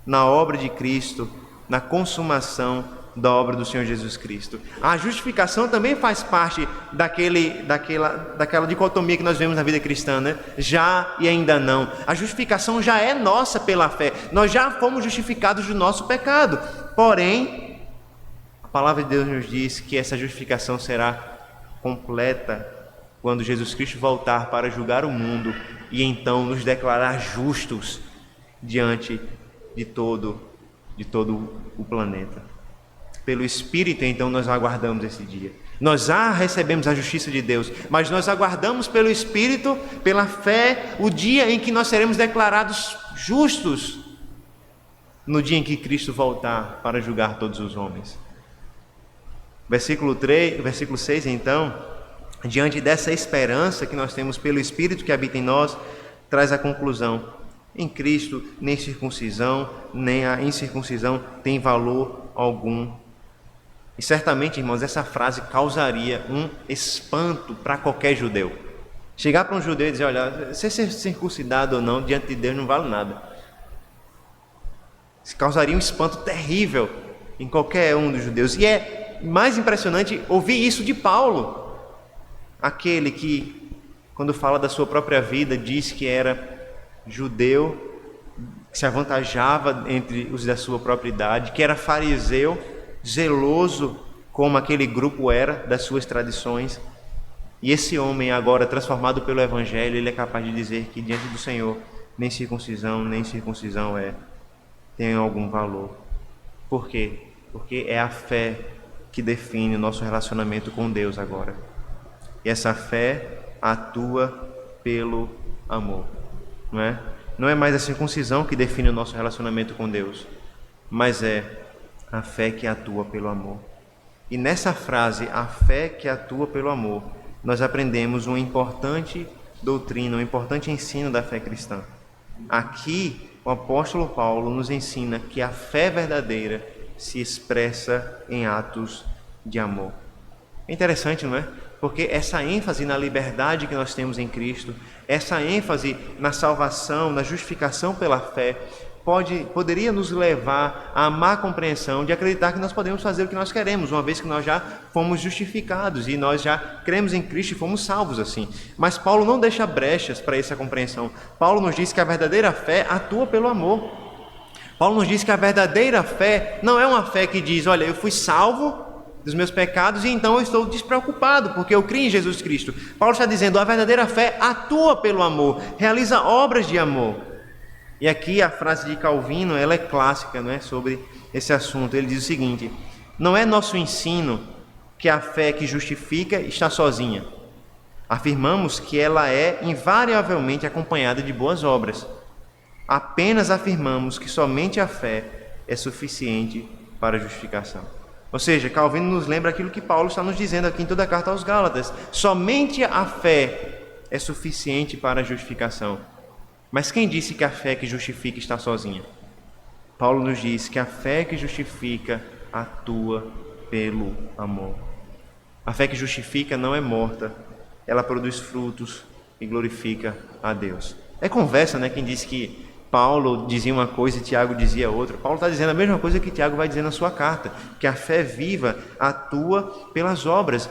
na obra de Cristo, na consumação da obra do Senhor Jesus Cristo. A justificação também faz parte daquela dicotomia que nós vemos na vida cristã, né? Já e ainda não. A justificação já é nossa pela fé. Nós já fomos justificados do nosso pecado. Porém, a palavra de Deus nos diz que essa justificação será completa quando Jesus Cristo voltar para julgar o mundo e então nos declarar justos diante de todo o planeta. Pelo Espírito, então, nós aguardamos esse dia. Nós já recebemos a justiça de Deus, mas nós aguardamos pelo Espírito, pela fé, o dia em que nós seremos declarados justos, no dia em que Cristo voltar para julgar todos os homens. Versículo 6, então, diante dessa esperança que nós temos pelo Espírito que habita em nós, traz a conclusão: em Cristo, nem circuncisão, nem a incircuncisão tem valor algum. E certamente, irmãos, essa frase causaria um espanto para qualquer judeu. Chegar para um judeu e dizer, olha, ser circuncidado ou não, diante de Deus não vale nada. Isso causaria um espanto terrível em qualquer um dos judeus. E é mais impressionante ouvir isso de Paulo, aquele que, quando fala da sua própria vida, diz que era judeu, que se avantajava entre os da sua própria idade, que era fariseu, zeloso como aquele grupo era das suas tradições. E esse homem agora transformado pelo Evangelho, ele é capaz de dizer que diante do Senhor nem circuncisão tem algum valor. Por quê? Porque é a fé que define o nosso relacionamento com Deus agora. E essa fé atua pelo amor, não é? Não é mais a circuncisão que define o nosso relacionamento com Deus, mas é a fé que atua pelo amor. E nessa frase, a fé que atua pelo amor, nós aprendemos uma importante doutrina, um importante ensino da fé cristã. Aqui, o apóstolo Paulo nos ensina que a fé verdadeira se expressa em atos de amor. É interessante, não é? Porque essa ênfase na liberdade que nós temos em Cristo, essa ênfase na salvação, na justificação pela fé, poderia nos levar à má compreensão de acreditar que nós podemos fazer o que nós queremos, uma vez que nós já fomos justificados e nós já cremos em Cristo e fomos salvos assim. Mas Paulo não deixa brechas para essa compreensão. Paulo nos diz que a verdadeira fé atua pelo amor. Paulo nos diz que a verdadeira fé não é uma fé que diz, olha, eu fui salvo dos meus pecados e então eu estou despreocupado porque eu creio em Jesus Cristo. Paulo está dizendo, a verdadeira fé atua pelo amor, realiza obras de amor. E aqui a frase de Calvino, ela é clássica, não é, sobre esse assunto. Ele diz o seguinte: não é nosso ensino que a fé que justifica está sozinha. Afirmamos que ela é invariavelmente acompanhada de boas obras. Apenas afirmamos que somente a fé é suficiente para a justificação. Ou seja, Calvino nos lembra aquilo que Paulo está nos dizendo aqui em toda a carta aos Gálatas. Somente a fé é suficiente para a justificação. Mas quem disse que a fé que justifica está sozinha? Paulo nos diz que a fé que justifica atua pelo amor. A fé que justifica não é morta, ela produz frutos e glorifica a Deus. É conversa, né? Quem disse que Paulo dizia uma coisa e Tiago dizia outra. Paulo está dizendo a mesma coisa que Tiago vai dizer na sua carta, que a fé viva atua pelas obras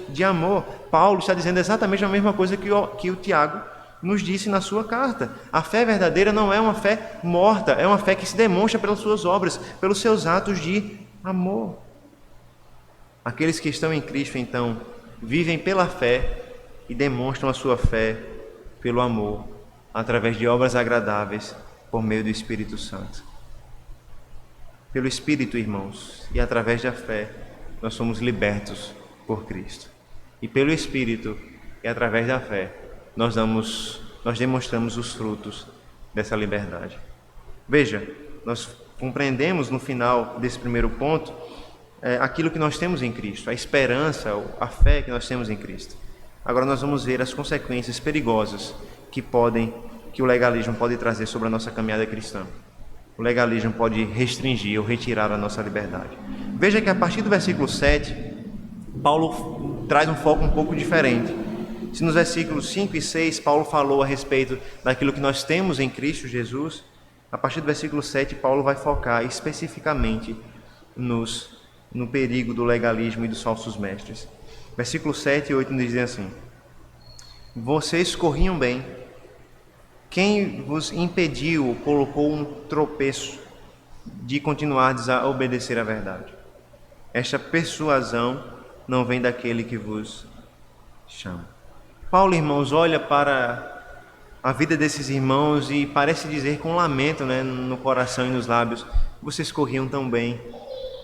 de amor. Paulo está dizendo exatamente a mesma coisa que o Tiago nos disse na sua carta. A fé verdadeira não é uma fé morta, é uma fé que se demonstra pelas suas obras, pelos seus atos de amor. Aqueles que estão em Cristo, então, vivem pela fé e demonstram a sua fé pelo amor, através de obras agradáveis por meio do Espírito Santo. Pelo Espírito, irmãos, e através da fé, nós somos libertos por Cristo. E pelo Espírito e através da fé, nós demonstramos os frutos dessa liberdade. Veja, nós compreendemos no final desse primeiro ponto aquilo que nós temos em Cristo, a esperança, a fé que nós temos em Cristo. Agora nós vamos ver as consequências perigosas que o legalismo pode trazer sobre a nossa caminhada cristã. O legalismo pode restringir ou retirar a nossa liberdade. Veja que a partir do versículo 7, Paulo traz um foco um pouco diferente. Se nos versículos 5 e 6, Paulo falou a respeito daquilo que nós temos em Cristo Jesus, a partir do versículo 7, Paulo vai focar especificamente no perigo do legalismo e dos falsos mestres. Versículos 7 e 8 nos dizem assim: vocês corriam bem. Quem vos impediu ou colocou um tropeço de continuardes a obedecer à verdade? Esta persuasão não vem daquele que vos chama. Paulo, irmãos, olha para a vida desses irmãos e parece dizer com lamento, né, no coração e nos lábios: vocês corriam tão bem.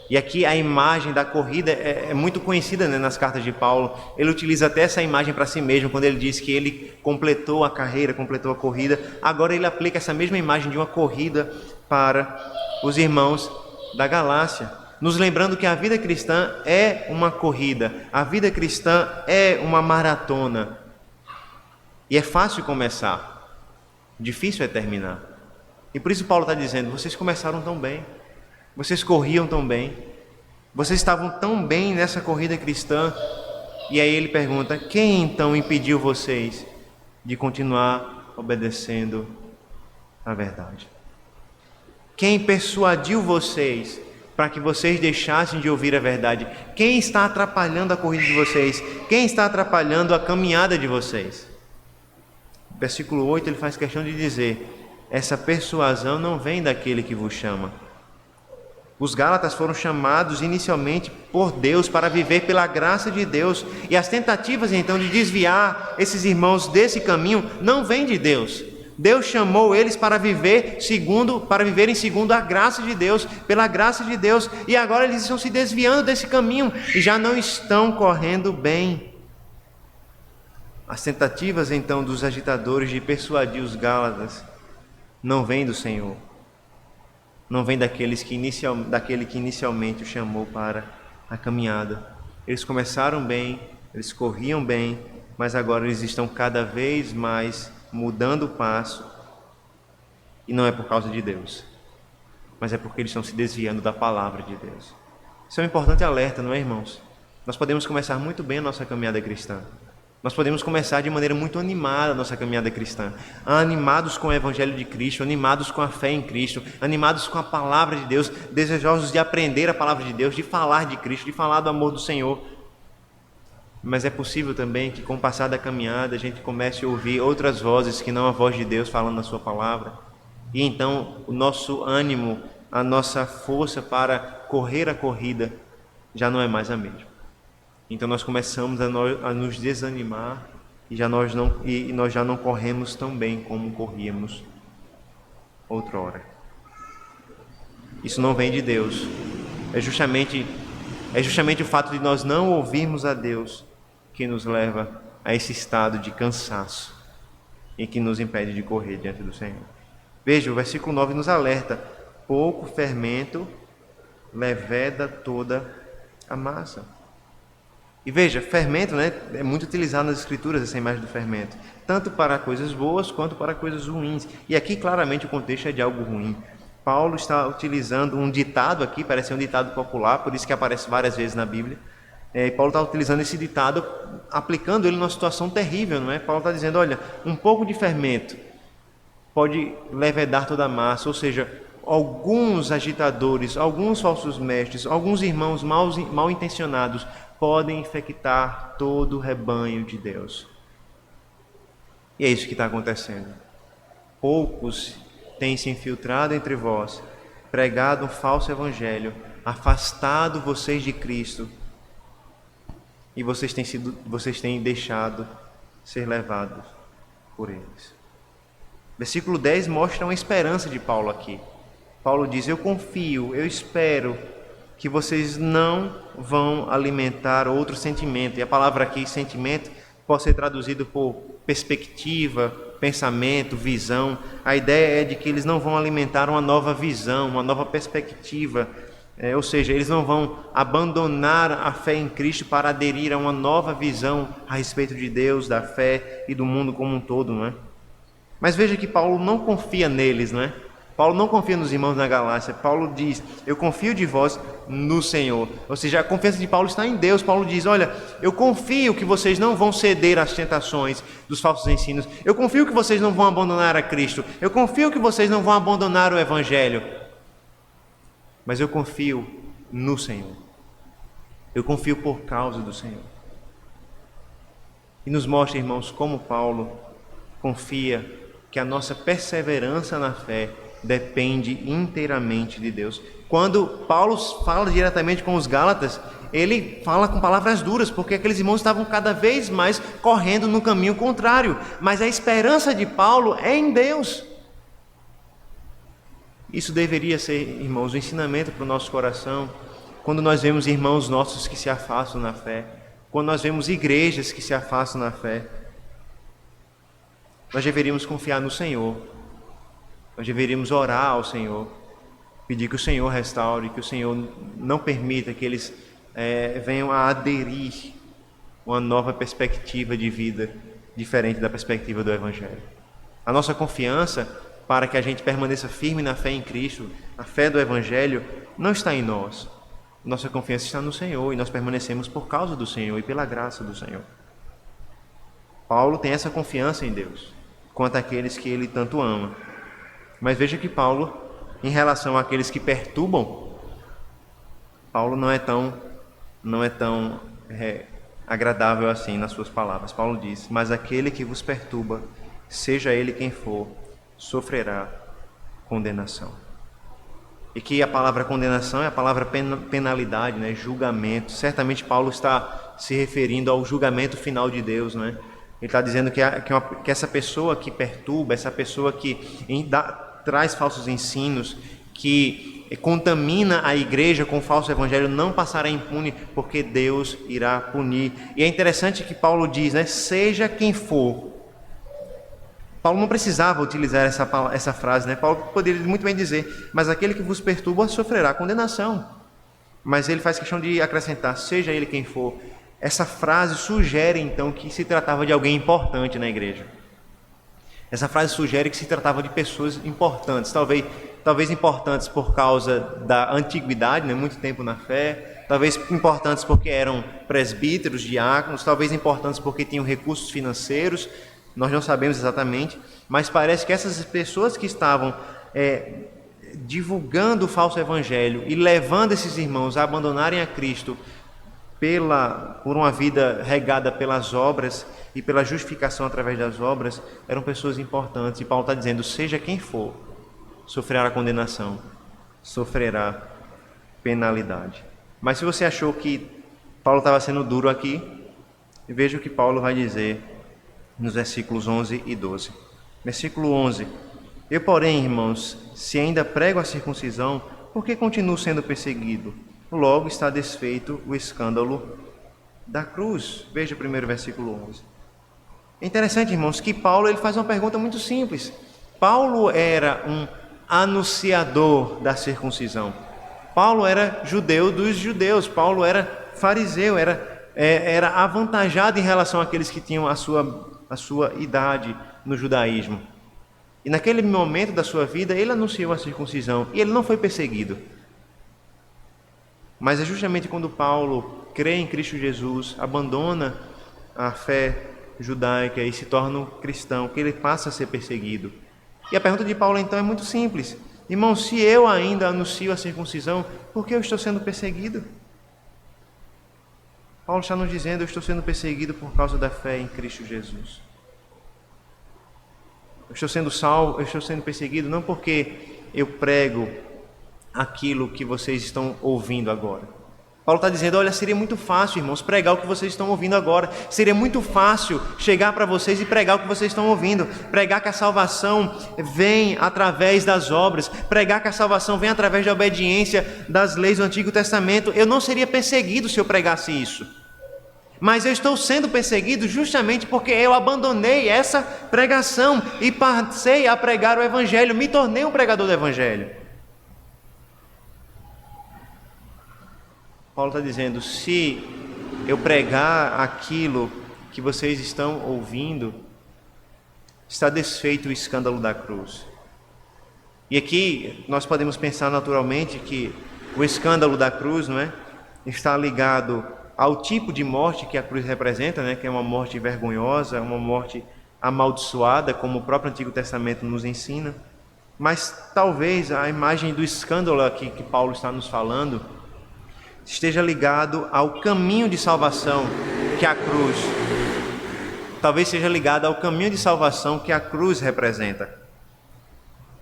E aqui a imagem da corrida é muito conhecida, né, nas cartas de Paulo. Ele utiliza até essa imagem para si mesmo, quando ele diz que ele completou a carreira, completou a corrida. Agora ele aplica essa mesma imagem de uma corrida para os irmãos da Galácia, nos lembrando que a vida cristã é uma corrida, a vida cristã é uma maratona. E é fácil começar, difícil é terminar. E por isso Paulo está dizendo: vocês começaram tão bem. Vocês corriam tão bem, vocês estavam tão bem nessa corrida cristã. E aí ele pergunta: quem então impediu vocês de continuar obedecendo à verdade? Quem persuadiu vocês para que vocês deixassem de ouvir a verdade? Quem está atrapalhando a corrida de vocês? Quem está atrapalhando a caminhada de vocês? Versículo 8 ele faz questão de dizer: essa persuasão não vem daquele que vos chama. Os Gálatas foram chamados inicialmente por Deus para viver pela graça de Deus, e as tentativas então de desviar esses irmãos desse caminho não vêm de Deus. Deus chamou eles para viverem segundo a graça de Deus, pela graça de Deus, e agora eles estão se desviando desse caminho e já não estão correndo bem. As tentativas então dos agitadores de persuadir os Gálatas não vêm do Senhor. Não vem daquele que inicialmente o chamou para a caminhada. Eles começaram bem, eles corriam bem, mas agora eles estão cada vez mais mudando o passo. E não é por causa de Deus, mas é porque eles estão se desviando da palavra de Deus. Isso é um importante alerta, não é, irmãos? Nós podemos começar muito bem a nossa caminhada cristã. Nós podemos começar de maneira muito animada a nossa caminhada cristã, animados com o Evangelho de Cristo, animados com a fé em Cristo, animados com a palavra de Deus, desejosos de aprender a palavra de Deus, de falar de Cristo, de falar do amor do Senhor. Mas é possível também que com o passar da caminhada a gente comece a ouvir outras vozes que não a voz de Deus falando na sua palavra. E então o nosso ânimo, a nossa força para correr a corrida já não é mais a mesma. Então nós começamos a nos desanimar e nós já não corremos tão bem como corríamos outrora. Isso não vem de Deus. É justamente o fato de nós não ouvirmos a Deus que nos leva a esse estado de cansaço e que nos impede de correr diante do Senhor. Veja, o versículo 9 nos alerta: pouco fermento leveda toda a massa. E veja, fermento, né, é muito utilizado nas Escrituras essa imagem do fermento, tanto para coisas boas quanto para coisas ruins. E aqui claramente o contexto é de algo ruim. Paulo está utilizando um ditado aqui, parece ser um ditado popular, por isso que aparece várias vezes na Bíblia. E Paulo está utilizando esse ditado, aplicando ele numa situação terrível, não é? Paulo está dizendo: olha, um pouco de fermento pode levedar toda a massa, ou seja, alguns agitadores, alguns falsos mestres, alguns irmãos mal intencionados podem infectar todo o rebanho de Deus. E é isso que está acontecendo. Poucos têm se infiltrado entre vós, pregado um falso evangelho, afastado vocês de Cristo, e vocês têm deixado ser levados por eles. Versículo 10 mostra uma esperança de Paulo aqui. Paulo diz: eu confio, eu espero que vocês não vão alimentar outro sentimento. E a palavra aqui, sentimento, pode ser traduzido por perspectiva, pensamento, visão. A ideia é de que eles não vão alimentar uma nova visão, uma nova perspectiva. Ou seja, eles não vão abandonar a fé em Cristo para aderir a uma nova visão a respeito de Deus, da fé e do mundo como um todo, não é? Mas veja que Paulo não confia neles, não é? Paulo não confia nos irmãos na Galácia. Paulo diz: eu confio de vós no Senhor. Ou seja, a confiança de Paulo está em Deus. Paulo diz: olha, eu confio que vocês não vão ceder às tentações dos falsos ensinos. Eu confio que vocês não vão abandonar a Cristo. Eu confio que vocês não vão abandonar o Evangelho. Mas eu confio no Senhor. Eu confio por causa do Senhor. E nos mostra, irmãos, como Paulo confia que a nossa perseverança na fé depende inteiramente de Deus. Quando Paulo fala diretamente com os Gálatas, ele fala com palavras duras, porque aqueles irmãos estavam cada vez mais correndo no caminho contrário. Mas a esperança de Paulo é em Deus. Isso deveria ser, irmãos, um ensinamento para o nosso coração, quando nós vemos irmãos nossos que se afastam na fé, quando nós vemos igrejas que se afastam na fé. Nós deveríamos confiar no Senhor. Nós deveríamos orar ao Senhor, pedir que o Senhor restaure, que o Senhor não permita que eles venham a aderir uma nova perspectiva de vida, diferente da perspectiva do Evangelho. A nossa confiança para que a gente permaneça firme na fé em Cristo, a fé do Evangelho, não está em nós. Nossa confiança está no Senhor, e nós permanecemos por causa do Senhor e pela graça do Senhor. Paulo tem essa confiança em Deus, quanto àqueles que ele tanto ama. Mas veja que Paulo, em relação àqueles que perturbam, Paulo não é tão agradável assim nas suas palavras. Paulo diz: mas aquele que vos perturba, seja ele quem for, sofrerá condenação. E que a palavra condenação é a palavra penalidade, né? Julgamento. Certamente Paulo está se referindo ao julgamento final de Deus, né? Ele está dizendo que essa pessoa que perturba, essa pessoa que traz falsos ensinos, que contamina a igreja com o falso evangelho, não passará impune, porque Deus irá punir. E é interessante que Paulo diz, né? Seja quem for. Paulo não precisava utilizar essa frase, né? Paulo poderia muito bem dizer: mas aquele que vos perturba sofrerá condenação. Mas ele faz questão de acrescentar: seja ele quem for. Essa frase sugere, então, que se tratava de alguém importante na igreja. Essa frase sugere que se tratava de pessoas importantes, talvez importantes por causa da antiguidade, né? Muito tempo na fé, talvez importantes porque eram presbíteros, diáconos, talvez importantes porque tinham recursos financeiros. Nós não sabemos exatamente, mas parece que essas pessoas que estavam divulgando o falso evangelho e levando esses irmãos a abandonarem a Cristo por uma vida regada pelas obras e pela justificação através das obras, eram pessoas importantes. E Paulo está dizendo: seja quem for, sofrerá condenação, sofrerá penalidade. Mas se você achou que Paulo estava sendo duro aqui, veja o que Paulo vai dizer nos versículos 11 e 12. Versículo 11: eu, porém, irmãos, se ainda prego a circuncisão, por que continuo sendo perseguido? Logo está desfeito o escândalo da cruz. Veja o primeiro versículo 11. É interessante, irmãos, que Paulo ele faz uma pergunta muito simples. Paulo era um anunciador da circuncisão. Paulo era judeu dos judeus. Paulo era fariseu, era avantajado em relação àqueles que tinham a sua idade no judaísmo. E naquele momento da sua vida, ele anunciou a circuncisão e ele não foi perseguido. Mas é justamente quando Paulo crê em Cristo Jesus, abandona a fé judaica e se torna um cristão, que ele passa a ser perseguido. E a pergunta de Paulo então é muito simples: irmão, se eu ainda anuncio a circuncisão, por que eu estou sendo perseguido? Paulo está nos dizendo: eu estou sendo perseguido por causa da fé em Cristo Jesus. Eu estou sendo salvo, eu estou sendo perseguido não porque eu prego aquilo que vocês estão ouvindo agora. Paulo está dizendo: olha, seria muito fácil, irmãos, pregar o que vocês estão ouvindo agora. Seria muito fácil chegar para vocês e pregar o que vocês estão ouvindo. Pregar que a salvação vem através das obras. Pregar que a salvação vem através da obediência das leis do Antigo Testamento. Eu não seria perseguido se eu pregasse isso. Mas eu estou sendo perseguido justamente porque eu abandonei essa pregação e passei a pregar o Evangelho. Me tornei um pregador do Evangelho. Paulo está dizendo: se eu pregar aquilo que vocês estão ouvindo, está desfeito o escândalo da cruz. E aqui nós podemos pensar naturalmente que o escândalo da cruz, não é, está ligado ao tipo de morte que a cruz representa, né, que é uma morte vergonhosa, uma morte amaldiçoada, como o próprio Antigo Testamento nos ensina. Mas talvez a imagem do escândalo aqui que Paulo está nos falando esteja ligado ao caminho de salvação que a cruz, talvez seja ligado ao caminho de salvação que a cruz representa.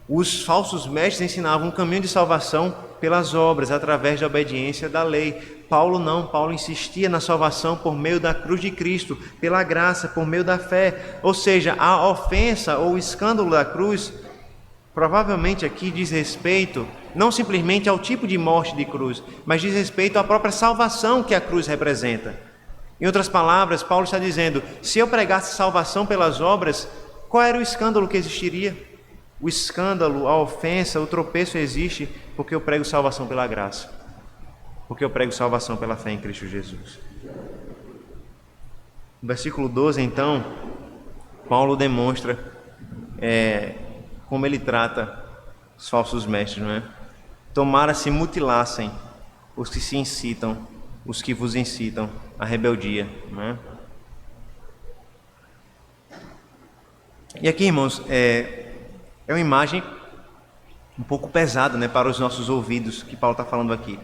Os falsos mestres ensinavam um caminho de salvação pelas obras, através da obediência da lei. Paulo não, Paulo insistia na salvação por meio da cruz de Cristo, pela graça, por meio da fé. Ou seja, a ofensa ou o escândalo da cruz provavelmente aqui diz respeito não simplesmente ao tipo de morte de cruz, mas diz respeito à própria salvação que a cruz representa. Em outras palavras, Paulo está dizendo: se eu pregasse salvação pelas obras, qual era o escândalo que existiria? O escândalo, a ofensa, o tropeço existe porque eu prego salvação pela graça, porque eu prego salvação pela fé em Cristo Jesus. No versículo 12, então, Paulo demonstra como ele trata os falsos mestres, não é? Tomara se mutilassem os que se incitam, os que vos incitam à rebeldia, não é? E aqui, irmãos, é uma imagem um pouco pesada, né, para os nossos ouvidos, que Paulo está falando aqui.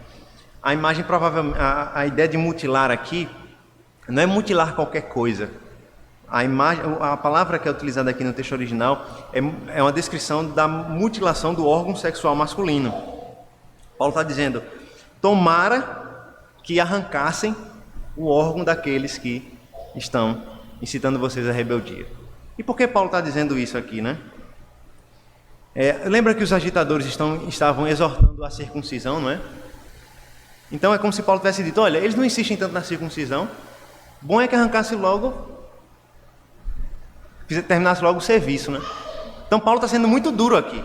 A imagem, provavelmente, a ideia de mutilar aqui, não é mutilar qualquer coisa. A palavra que é utilizada aqui no texto original é uma descrição da mutilação do órgão sexual masculino. Paulo está dizendo: tomara que arrancassem o órgão daqueles que estão incitando vocês à rebeldia. E por que Paulo está dizendo isso aqui, né? Lembra que os agitadores estavam exortando a circuncisão, não é? Então é como se Paulo tivesse dito: olha, eles não insistem tanto na circuncisão, bom é que arrancasse logo, terminasse logo o serviço, né? Então Paulo está sendo muito duro aqui.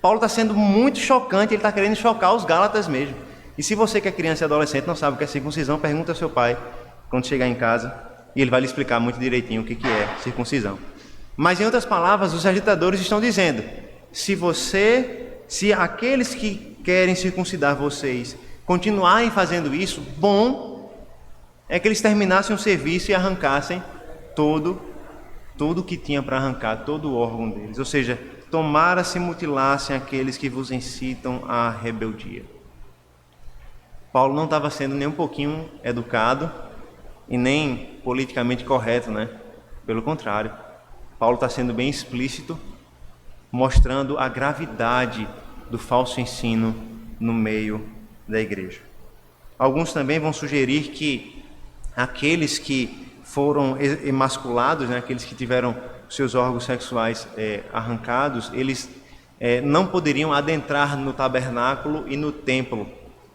Paulo está sendo muito chocante, ele está querendo chocar os Gálatas mesmo. E se você que é criança e adolescente não sabe o que é circuncisão, pergunta ao seu pai quando chegar em casa e ele vai lhe explicar muito direitinho o que é circuncisão. Mas em outras palavras, os agitadores estão dizendo: se aqueles que querem circuncidar vocês continuarem fazendo isso, bom é que eles terminassem o serviço e arrancassem tudo que tinha para arrancar, todo o órgão deles. Ou seja, tomara se mutilassem aqueles que vos incitam à rebeldia. Paulo não estava sendo nem um pouquinho educado e nem politicamente correto, né? Pelo contrário, Paulo está sendo bem explícito, mostrando a gravidade do falso ensino no meio da igreja. Alguns também vão sugerir que aqueles que foram emasculados, né, aqueles que tiveram seus órgãos sexuais arrancados, eles não poderiam adentrar no tabernáculo e no templo.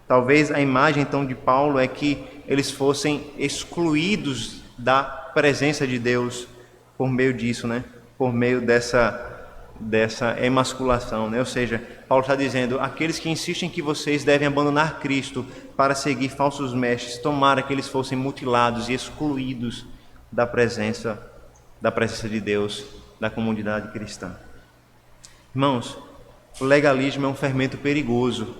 Talvez a imagem então de Paulo é que eles fossem excluídos da presença de Deus por meio disso, né? Por meio dessa emasculação, né? Ou seja, Paulo está dizendo, aqueles que insistem que vocês devem abandonar Cristo para seguir falsos mestres, tomara que eles fossem mutilados e excluídos da presença de Deus, da comunidade cristã. Irmãos, o legalismo é um fermento perigoso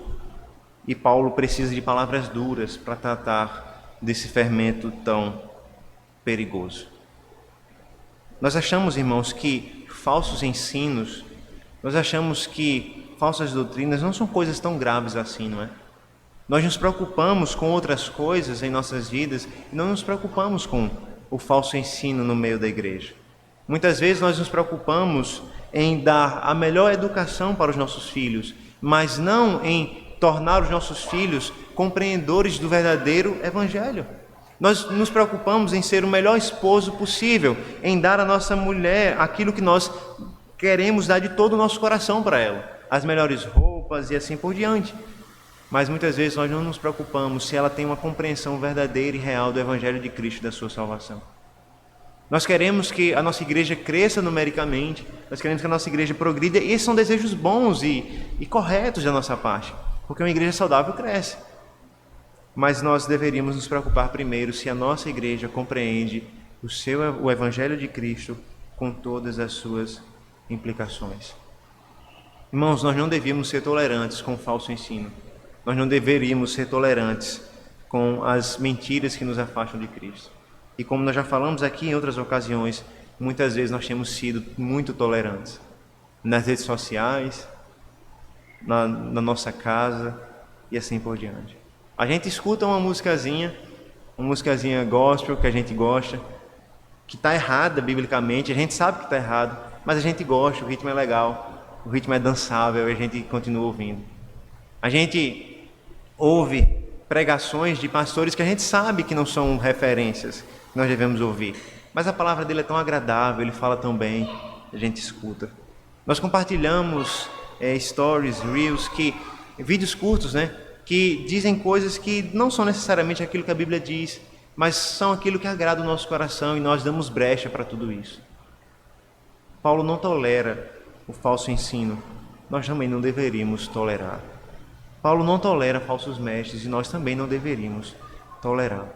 e Paulo precisa de palavras duras para tratar desse fermento tão perigoso. Nós achamos, irmãos, que falsos ensinos, nós achamos que falsas doutrinas não são coisas tão graves assim, não é? Nós nos preocupamos com outras coisas em nossas vidas e não nos preocupamos com o falso ensino no meio da igreja. Muitas vezes nós nos preocupamos em dar a melhor educação para os nossos filhos, mas não em tornar os nossos filhos compreendedores do verdadeiro evangelho. Nós nos preocupamos em ser o melhor esposo possível, em dar à nossa mulher aquilo que nós queremos dar de todo o nosso coração para ela, as melhores roupas e assim por diante. Mas muitas vezes nós não nos preocupamos se ela tem uma compreensão verdadeira e real do Evangelho de Cristo e da sua salvação. Nós queremos que a nossa igreja cresça numericamente, nós queremos que a nossa igreja progrida, e esses são desejos bons e corretos da nossa parte, porque uma igreja saudável cresce. Mas nós deveríamos nos preocupar primeiro se a nossa igreja compreende o Evangelho de Cristo com todas as suas implicações. Irmãos, nós não devíamos ser tolerantes com o falso ensino. Nós não deveríamos ser tolerantes com as mentiras que nos afastam de Cristo. E como nós já falamos aqui em outras ocasiões, muitas vezes nós temos sido muito tolerantes. Nas redes sociais, na nossa casa e assim por diante. A gente escuta uma musicazinha gospel que a gente gosta, que está errada biblicamente, a gente sabe que está errado, mas a gente gosta, o ritmo é legal, o ritmo é dançável e a gente continua ouvindo. A gente ouve pregações de pastores que a gente sabe que não são referências que nós devemos ouvir, mas a palavra dele é tão agradável, ele fala tão bem, a gente escuta. Nós compartilhamos stories, reels, vídeos curtos, né? Que dizem coisas que não são necessariamente aquilo que a Bíblia diz, mas são aquilo que agrada o nosso coração e nós damos brecha para tudo isso. Paulo não tolera o falso ensino, nós também não deveríamos tolerar. Paulo não tolera falsos mestres e nós também não deveríamos tolerar.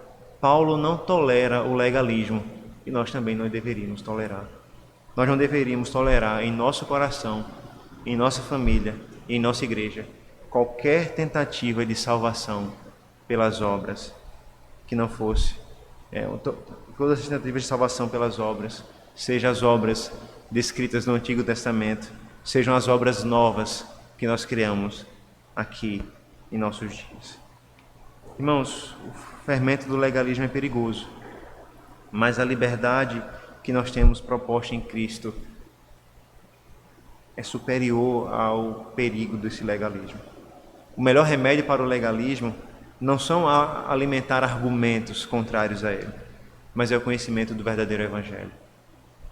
Paulo não tolera o legalismo e nós também não deveríamos tolerar. Nós não deveríamos tolerar em nosso coração, em nossa família e em nossa igreja qualquer tentativa de salvação pelas obras que não fosse, todas as tentativas de salvação pelas obras, sejam as obras descritas no Antigo Testamento, sejam as obras novas que nós criamos aqui em nossos dias. Irmãos, o fermento do legalismo é perigoso, mas a liberdade que nós temos proposta em Cristo é superior ao perigo desse legalismo. O melhor remédio para o legalismo não são alimentar argumentos contrários a ele, mas é o conhecimento do verdadeiro Evangelho.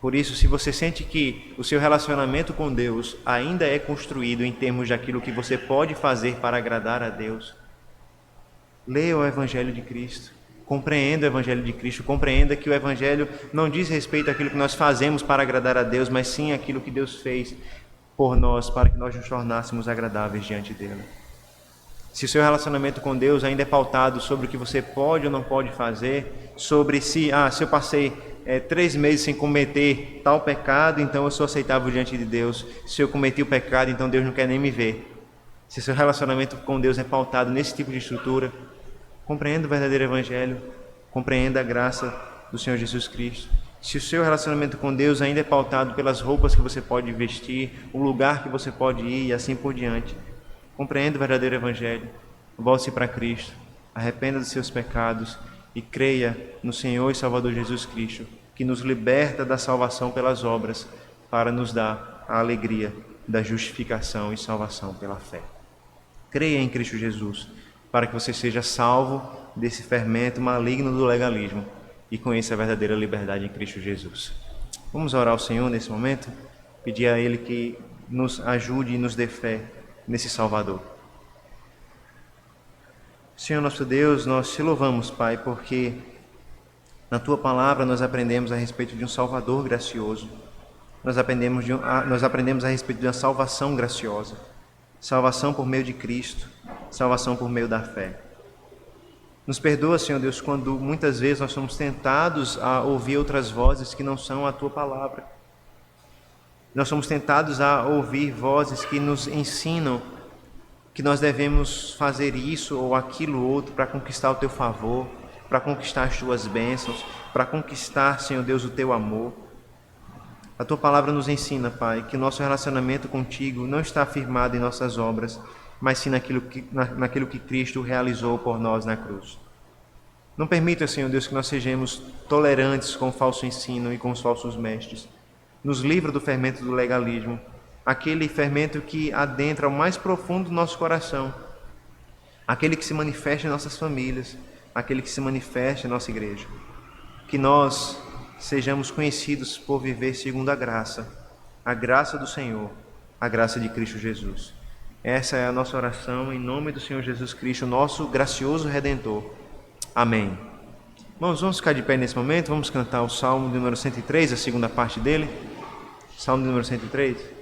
Por isso, se você sente que o seu relacionamento com Deus ainda é construído em termos daquilo que você pode fazer para agradar a Deus, leia o Evangelho de Cristo, compreenda o Evangelho de Cristo, compreenda que o Evangelho não diz respeito àquilo que nós fazemos para agradar a Deus, mas sim àquilo que Deus fez por nós, para que nós nos tornássemos agradáveis diante dele. Se o seu relacionamento com Deus ainda é pautado sobre o que você pode ou não pode fazer, sobre se eu passei 3 meses sem cometer tal pecado, então eu sou aceitável diante de Deus. Se eu cometi o pecado, então Deus não quer nem me ver. Se o seu relacionamento com Deus é pautado nesse tipo de estrutura, compreenda o verdadeiro Evangelho, compreenda a graça do Senhor Jesus Cristo. Se o seu relacionamento com Deus ainda é pautado pelas roupas que você pode vestir, o lugar que você pode ir e assim por diante, compreenda o verdadeiro Evangelho, volte-se para Cristo, arrependa dos seus pecados e creia no Senhor e Salvador Jesus Cristo, que nos liberta da salvação pelas obras para nos dar a alegria da justificação e salvação pela fé. Creia em Cristo Jesus, para que você seja salvo desse fermento maligno do legalismo e conheça a verdadeira liberdade em Cristo Jesus. Vamos orar ao Senhor nesse momento, pedir a Ele que nos ajude e nos dê fé nesse Salvador. Senhor nosso Deus, nós te louvamos, Pai, porque na Tua palavra nós aprendemos a respeito de um Salvador gracioso, nós aprendemos a respeito de uma salvação graciosa, salvação por meio de Cristo, salvação por meio da fé. Nos perdoa, Senhor Deus, quando muitas vezes nós somos tentados a ouvir outras vozes que não são a Tua palavra. Nós somos tentados a ouvir vozes que nos ensinam que nós devemos fazer isso ou aquilo outro para conquistar o Teu favor, para conquistar as Tuas bênçãos, para conquistar, Senhor Deus, o Teu amor. A Tua palavra nos ensina, Pai, que o nosso relacionamento contigo não está firmado em nossas obras, mas sim naquilo que Cristo realizou por nós na cruz. Não permita, Senhor Deus, que nós sejamos tolerantes com o falso ensino e com os falsos mestres. Nos livra do fermento do legalismo, aquele fermento que adentra o mais profundo do nosso coração, aquele que se manifesta em nossas famílias, aquele que se manifesta em nossa igreja. Que nós sejamos conhecidos por viver segundo a graça do Senhor, a graça de Cristo Jesus. Essa é a nossa oração em nome do Senhor Jesus Cristo, nosso gracioso Redentor. Amém. Irmãos, vamos ficar de pé nesse momento, vamos cantar o Salmo número 103, a segunda parte dele. Salmo número 103.